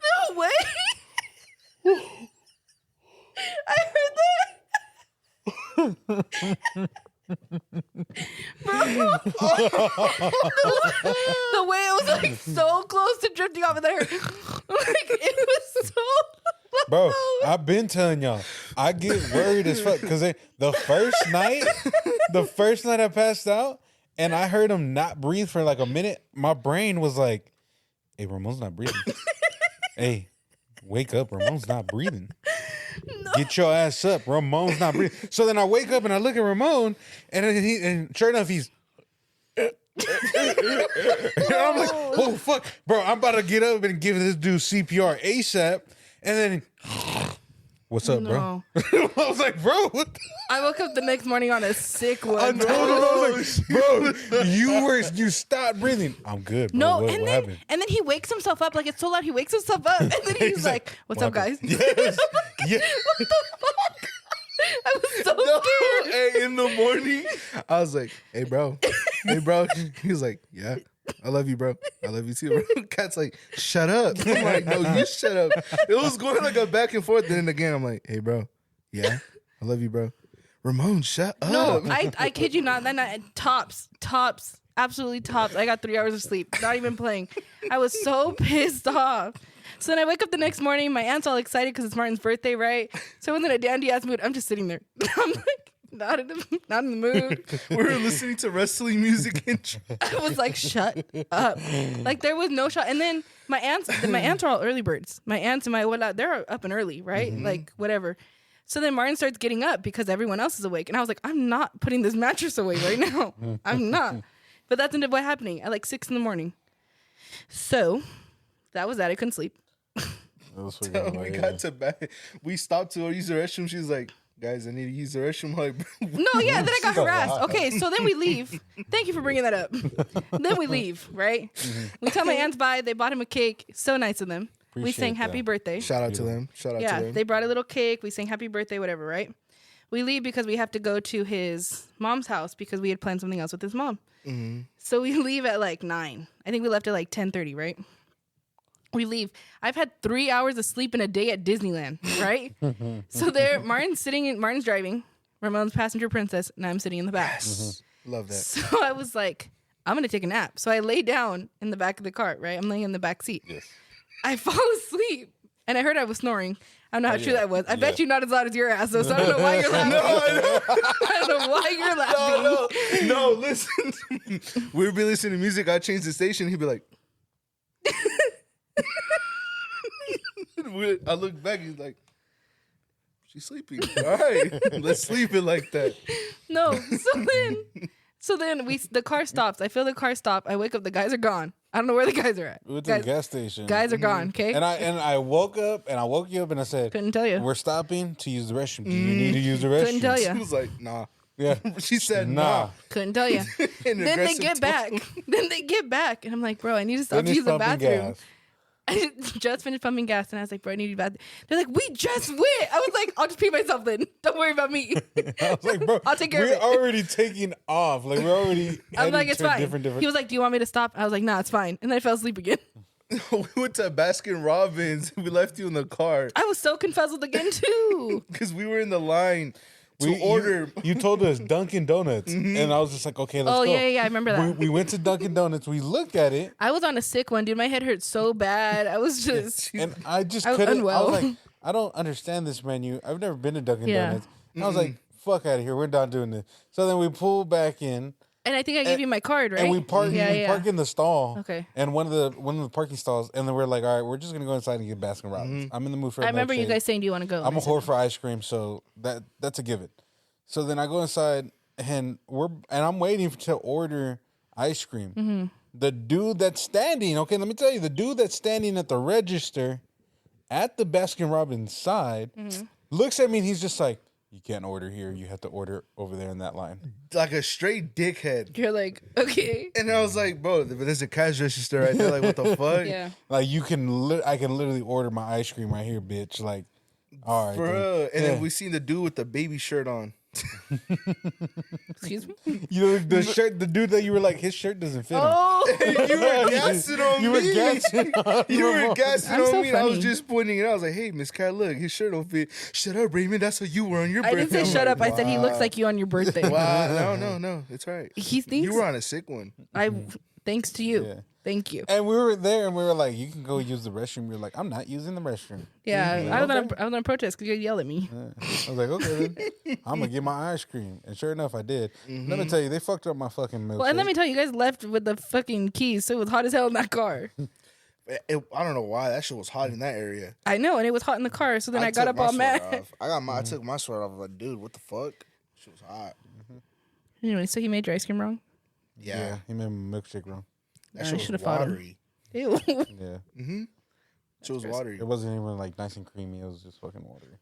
No way. I heard that. Bro, the way it was like so close to drifting off, and then I heard, like it was so. Bro, loud. I've been telling y'all, I get worried as fuck because the first night I passed out and I heard him not breathe for like a minute, my brain was like, hey, Ramon's not breathing. Hey, wake up, Ramon's not breathing. No. Get your ass up, Ramon's not breathing. So then I wake up and I look at Ramon and and sure enough, he's and I'm like, oh fuck, bro, I'm about to get up and give this dude CPR ASAP. And then, what's up, bro? I was like, bro, what the? I woke up the next morning on a sick one. No, bro. I was like, bro, you stopped breathing. I'm good, bro. No, what and happened? then he wakes himself up like it's so loud. He wakes himself up, and then he's like, "What's up, guys?" Yes. Yeah. What the fuck? I was so No, scared. hey, in the morning, I was like, hey, bro. Hey, bro. He was like, yeah, I love you, bro. I love you too, bro. Cat's like, shut up. I'm like, no, you shut up. It was going like a back and forth. Then again, I'm like, hey, bro. Yeah, I love you, bro. Ramon, shut up. No, I kid you not. That night, tops, absolutely tops. I got 3 hours of sleep. Not even playing. I was so pissed off. So then I wake up the next morning. My aunt's all excited because it's Martin's birthday, right? So I was in a dandy ass mood. I'm just sitting there. I'm like, not in the mood. We were listening to wrestling music and I was like, shut up. Like there was no shot. And then my aunts are all early birds. My aunts and my abuela, they're up and early, right? Like whatever. So then Martin starts getting up because everyone else is awake. And I was like, I'm not putting this mattress away right now. I'm not. But that's ended up what happening at like 6 a.m. So that was that. I couldn't sleep. we got to bed. We stopped to use the restroom. She was like, guys, I need to use the restroom. I'm like, No, yeah, then I got harassed. Okay, so then we leave. Thank you for bringing that up. Then we leave, right? We tell my aunts bye. They bought him a cake. So nice of them. We Appreciate sang happy that. birthday. shout out to them. Shout out to Yeah, them. they brought a little cake. We sang happy birthday, whatever, right? We leave because we have to go to his mom's house because we had planned something else with his mom. So we leave at like 9. I think we left at like 10:30, right? We leave. I've had 3 hours of sleep in a day at Disneyland, right? So there, Martin's driving, Ramon's passenger princess, and I'm sitting in the back. Love that. So I was like, I'm gonna take a nap. So I lay down in the back of the cart, right? I'm laying in the back seat. Yes. I fall asleep, and I heard I was snoring. I don't know how true that was. I bet you not as loud as your ass, though, so I don't know why you're laughing. I don't know why you're laughing. No, listen. We'd be listening to music. I'd change the station. He'd be like, I look back. He's like, she's sleeping. All right, let's sleep it like that. No. So then the car stops. I feel the car stop. I wake up. The guys are gone. I don't know where the guys are at. We went to the gas station. Guys are gone. Okay. And I woke up and I woke you up and I said, Couldn't tell you. we're stopping to use the restroom. Do you need to use the restroom? Couldn't tell He you. was like, nah. Yeah. She said, Nah. nah. Couldn't tell you. In Then they aggressive get tone. back. Then they get back, and I'm like, bro, I need to stop to Finish use the pumping bathroom. gas. I just finished pumping gas, and I was like, bro, I need to use the bathroom. They're like, we just went. I was like, I'll just pee myself then. Don't worry about me. I was like, bro, I'll take care of we're it. already taking off. Like, we're already I'm heading like, it's to a fine. different. He was like, do you want me to stop? I was like, nah, it's fine. And then I fell asleep again. We went to Baskin Robbins. We left you in the car I was so confuzzled again, too. because we were in the line to order. You told us Dunkin' Donuts. And I was just like, okay, let's Oh, go. yeah, I remember that. We went to Dunkin' Donuts. We looked at it. I was on a sick one, dude. My head hurt so bad. I was just... And I just I was couldn't. unwell. I was like, I don't understand this menu. I've never been to Dunkin' Yeah. Donuts. And I was like, fuck out of here. We're not doing this. So then we pulled back in. And I think I gave you my card, right? And we park in the stall. Okay. And one of the parking stalls, and then we're like, all right, we're just gonna go inside and get Baskin Robbins. I'm in the mood for. I remember you milkshake. guys saying, do you want to go? I'm a whore for ice cream, so that's a given. So then I go inside, and I'm waiting to order ice cream. Mm-hmm. The dude that's standing, okay, let me tell you, the dude that's standing at the register at the Baskin Robbins side Mm-hmm. looks at me, and he's just like, you can't order here. You have to order over there in that line. Like a straight dickhead. You're like, okay. And I was like, bro, there's a cash register right there. Like, what the fuck? Yeah. Like I can literally order my ice cream right here, bitch. Like, all right, Bro. dude. And Yeah. then we seen the dude with the baby shirt on. Excuse me? You know, the dude that you were like, his shirt doesn't fit him. Oh, You were gassing on You me. were gassing on You were Ramon. gassing I'm on so me. And I was funny. just pointing it out. I was like, hey, Miss Cat, look, his shirt don't fit. Shut up, Raymond. That's what you were on your I birthday. didn't say I'm shut like, up. I said he looks wow. like you on your birthday. Wow. No. It's all right. He thinks You were on a sick one. thanks to you. Yeah. Thank you. And we were there, and we were like, you can go use the restroom. We were like, I'm not using the restroom. Yeah, I was on a protest because you yelled at me. Yeah. I was like, okay, then I'm gonna get my ice cream. And sure enough, I did. Let me tell you, they fucked up my fucking milkshake. Well, and let me tell you, you guys left with the fucking keys, so it was hot as hell in that car. I don't know why. That shit was hot in that area. I know, and it was hot in the car. So then I got took up my all sweater mad. off. I took my sweater off. I was like, dude, what the fuck? Shit was hot. Anyway, so he made your ice cream wrong. Yeah. he made my milkshake wrong. That I shit should've was fought him. watery. Ew. Yeah, Shit was watery. it wasn't even like nice and creamy. It was just fucking watery.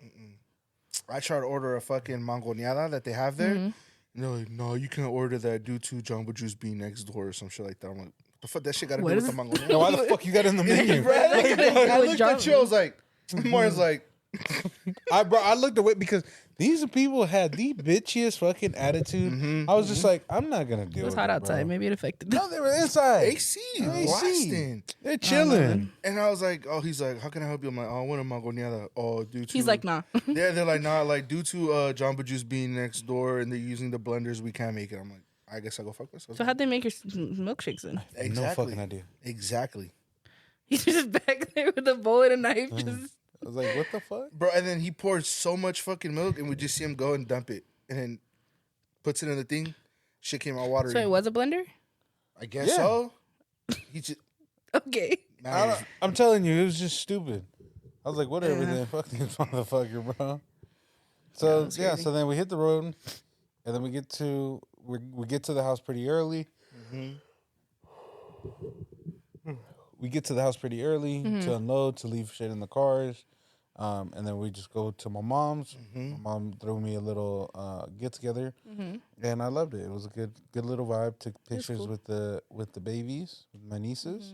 I tried to order a fucking mangoneada that they have there. Mm-hmm. And they're like, no, you can't order that due to Jamba Juice being next door or some shit like that. I'm like, the fuck that shit got to do What with is the mangoneada? Now, why the fuck you got it in the menu? Right? I I was looked drunk. at you. I was like, Martin's like, I looked away because these people had the bitchiest fucking attitude. I was just like, I'm not gonna deal It was with hot it, outside. bro. Maybe it affected them. No, they were inside. AC blasting. They're chilling. And I was like, oh, he's like, how can I help you? I'm like, oh, when am I going to? Oh, due to He's like, nah. Yeah, they're like, nah, like due to Jamba Juice being next door and they're using the blenders, we can't make it. I'm like, I guess I'll go fuck myself. So how'd they make your milkshakes then? Exactly. No fucking idea. Exactly. He's just back there with a bowl and a knife. Just I was like, what the fuck? Bro, and then he poured so much fucking milk and we just see him go and dump it. And then puts it in the thing. Shit came out watery. so it was a blender. I guess Yeah. so. He just, Okay. man, I'm telling you, it was just stupid. I was like, whatever, Yeah. then fuck this motherfucker, bro. So that's yeah, crazy. so then we hit the road, and then we get to the house pretty early. We get to the house pretty early to unload, to leave shit in the cars, and then we just go to my mom's. My mom threw me a little get together, and I loved it. It was a good little vibe. Took pictures cool. with the babies, with my nieces,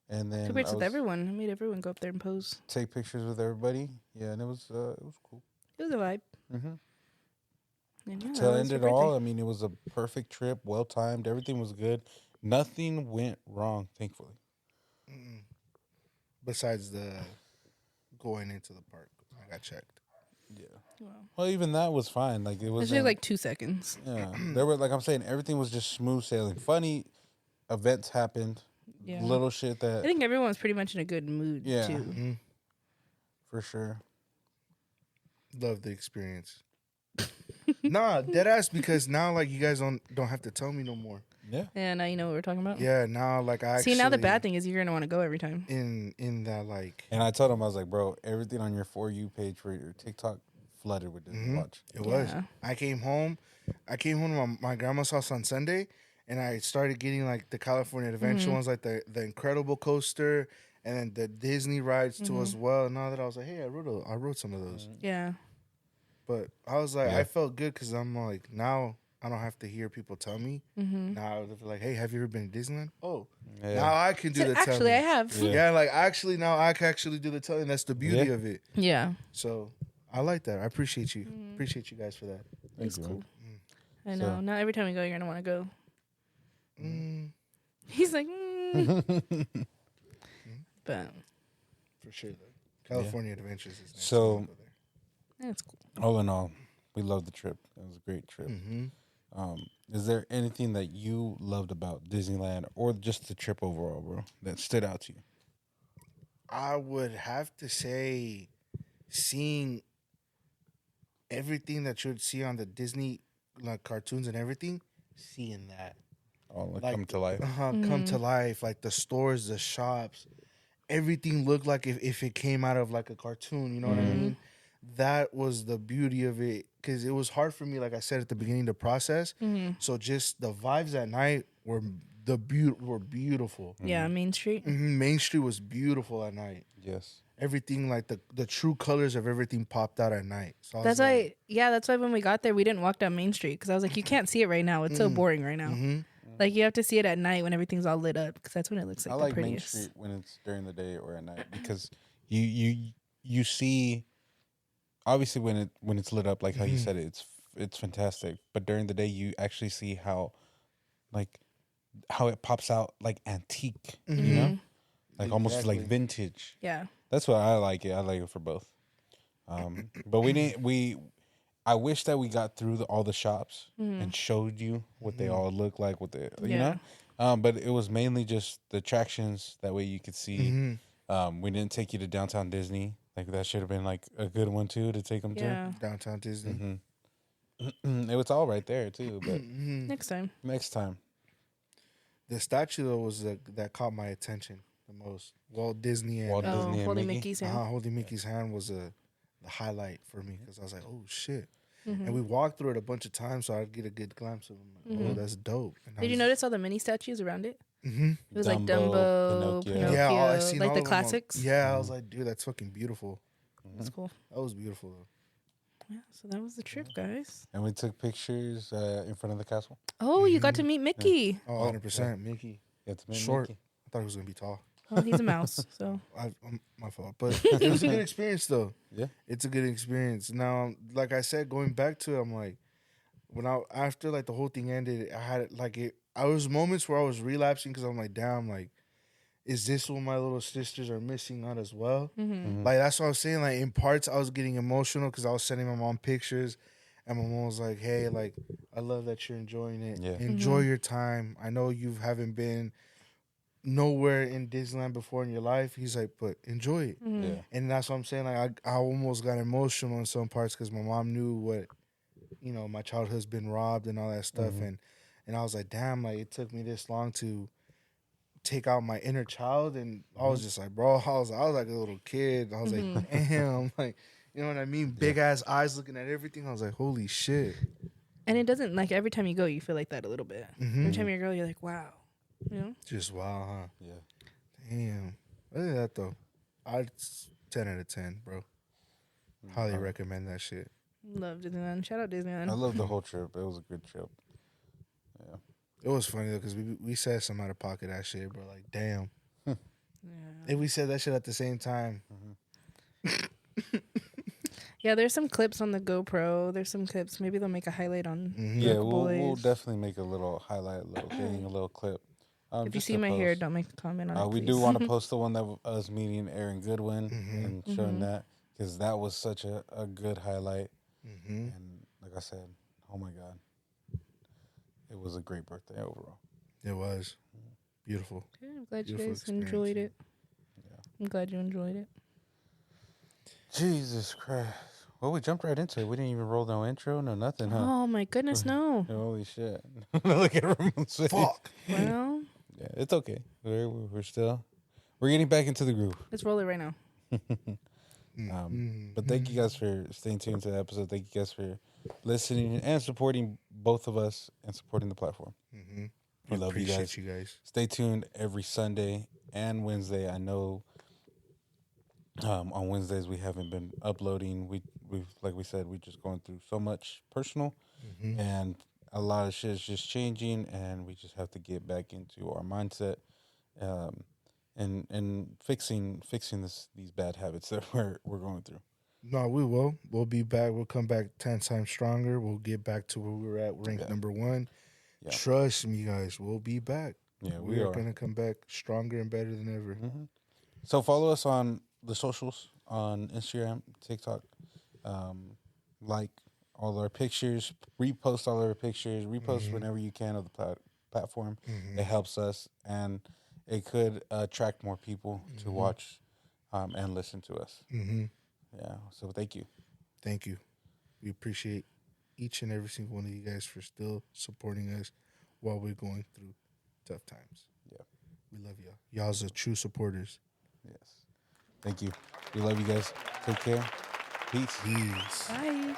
and then Took pictures with everyone. I made everyone go up there and pose. take pictures with everybody. Yeah, and it was cool. It was a vibe. Mm-hmm. And yeah, To that was end your it all, birthday. I mean, it was a perfect trip, well timed. Everything was good. Nothing went wrong, thankfully. besides the going into the park, I got checked. Yeah. Wow. Well, even that was fine. Like it was It's just like 2 seconds. yeah. There were like I'm saying, everything was just smooth sailing. Funny events happened. Yeah. Little shit I that think everyone was pretty much in a good mood Yeah. too. for sure. Love the experience. Nah, dead ass, because now like you guys don't have to tell me no more. Yeah. Yeah, now you know what we're talking about. Yeah, now like I See, now the actually- bad thing is you're gonna want to go every time. in that like And I told him I was like, bro, everything on your For You page for your TikTok flooded with Disney Watch. it was. Yeah. I came home to my grandma's house on Sunday, and I started getting like the California Adventure ones, like the Incredible Coaster, and then the Disney rides too as well. And all that, I was like, hey, I wrote some of those, Yeah. but I was like, Yeah. I felt good because I'm like, now I don't have to hear people tell me. Now they're like, hey, have you ever been to Disneyland? Oh, Yeah. now I can do So the telling. actually, I have. Yeah. Yeah, like actually now I can actually do the telling. That's the beauty Yeah. of it. Yeah. So I like that. I appreciate you. Appreciate you guys for that. It's you, cool. I So- know. Not every time we go, you're gonna want to go. Mm, He's like, but for sure, though. California Adventures is next. So- I'll go there. that's cool. All in all, we loved the trip. It was a great trip. Mhm. Is there anything that you loved about Disneyland or just the trip overall, bro, that stood out to you? I would have to say, seeing everything that you would see on the Disney like cartoons and everything, seeing that Oh, like, Like- come to life. come to life, like the stores, the shops, everything looked like if it came out of like a cartoon. You know what I mean? That was the beauty of it, because it was hard for me, like I said at the beginning, to process. So just the vibes at night were beautiful. Yeah, Main Street. Main Street was beautiful at night. Yes. Everything, like the true colors of everything popped out at night. So I was That's like, why. Yeah, that's why when we got there, we didn't walk down Main Street because I was like, you can't see it right now. It's so boring right now. Like you have to see it at night when everything's all lit up because that's when it looks like I the like Main prettiest. Street when it's during the day or at night because you see obviously when it's lit up like how you said it's fantastic, but during the day you actually see how it pops out like antique, you know, like almost like vintage. Yeah. That's what I like it. I like it for both. But we didn't. I wish that we got through all the shops and showed you what they all look like. What they, you Yeah. know. But it was mainly just the attractions. That way you could see. We didn't take you to Downtown Disney. Like that should have been like a good one too to take them Yeah. Downtown Disney. to. It was all right there too. But Next time. next time, The statue though was that caught my attention the most. Walt Disney and Walt Oh, Disney and holding Mickey? Mickey's hand. holding Mickey's hand was the highlight for me, because I was like, oh shit. And we walked through it a bunch of times, so I'd get a good glimpse of them. Like, oh, that's dope. And I Did you was- notice all the mini statues around it? Mhm. It was like Dumbo, Dumbo, Pinocchio. Pinocchio, Yeah, I seen like all the of them on- classics. Yeah, I was like, dude, that's fucking beautiful. That's cool. That was beautiful though. Yeah, so that was the trip, guys. and we took pictures in front of the castle. Oh, you got to meet Mickey. Oh, 100%. Mickey. Got to meet Short. Mickey. I thought he was gonna be tall. Well, he's a mouse, so My fault, but it was a good experience though. Yeah. It's a good experience. Now, like I said, going back to it, I'm like, after like the whole thing ended, I had like it. I was moments where I was relapsing because I'm like, damn, like, is this what my little sisters are missing out as well? Like that's what I was saying. Like in parts, I was getting emotional because I was sending my mom pictures, and my mom was like, "Hey, like, I love that you're enjoying it. Yeah. Enjoy your time. I know you haven't been nowhere in Disneyland before in your life." He's like, "But enjoy it." Yeah. And that's what I'm saying. Like I almost got emotional in some parts because my mom knew what, my childhood's been robbed and all that stuff, and I was like, damn, like it took me this long to take out my inner child, and I was just like, bro, I was like a little kid. I was like, damn, like, you know what I mean? Big ass eyes looking at everything. I was like, holy shit. and it doesn't like every time you go, you feel like that a little bit. Every time you go, you're like, wow, you know. Just wow, huh? Yeah. Damn. Other than that though, I'd 10 out of 10, bro. Highly recommend that shit. Love Disneyland. Shout out Disneyland. I love the whole trip. It was a good trip. Yeah. It was funny though because we said some out of pocket that shit, bro. Like, damn. Yeah. If we said that shit at the same time, Yeah, there's some clips on the GoPro. There's some clips. Maybe they'll make a highlight on. Yeah, we'll Boys. definitely make a little highlight, a little thing, a little clip. If you just see to my hair, post. don't make a comment on it. We please. do want to post the one that us meeting Aaron Goodwin and showing that because that was such a good highlight. And like I said, oh my God, it was a great birthday overall. it was beautiful. Yeah, I'm glad you Beautiful guys enjoyed it. Yeah. I'm glad you enjoyed it. Jesus Christ. Well, we jumped right into it. We didn't even roll no intro, no nothing, huh? Oh my goodness, no. Holy shit. Look at Ramon's face. Fuck. Well, Yeah, it's okay. We're getting back into the groove. let's roll it right now. But thank you guys for staying tuned to the episode. Thank you guys for listening and supporting both of us and supporting the platform. We love you Appreciate guys. you guys. Stay tuned every Sunday and Wednesday. I know on Wednesdays we haven't been uploading. We've like we said, we're just going through so much personal and a lot of shit is just changing, and we just have to get back into our mindset and fixing these bad habits that we're going through. No, we will. We'll be back. We'll come back 10 times stronger. We'll get back to where we were at, ranked number 1. Yeah. Trust me, guys. We'll be back. Yeah, we are going to come back stronger and better than ever. So follow us on the socials on Instagram, TikTok. Like all our pictures, repost all our pictures, repost whenever you can of the platform. It helps us, and it could attract more people to watch and listen to us. Yeah, so thank you. Thank you. We appreciate each and every single one of you guys for still supporting us while we're going through tough times. Yeah. We love y'all. Y'all's the true supporters. Yes. Thank you. We love you guys. Take care. Peace. Peace. Bye.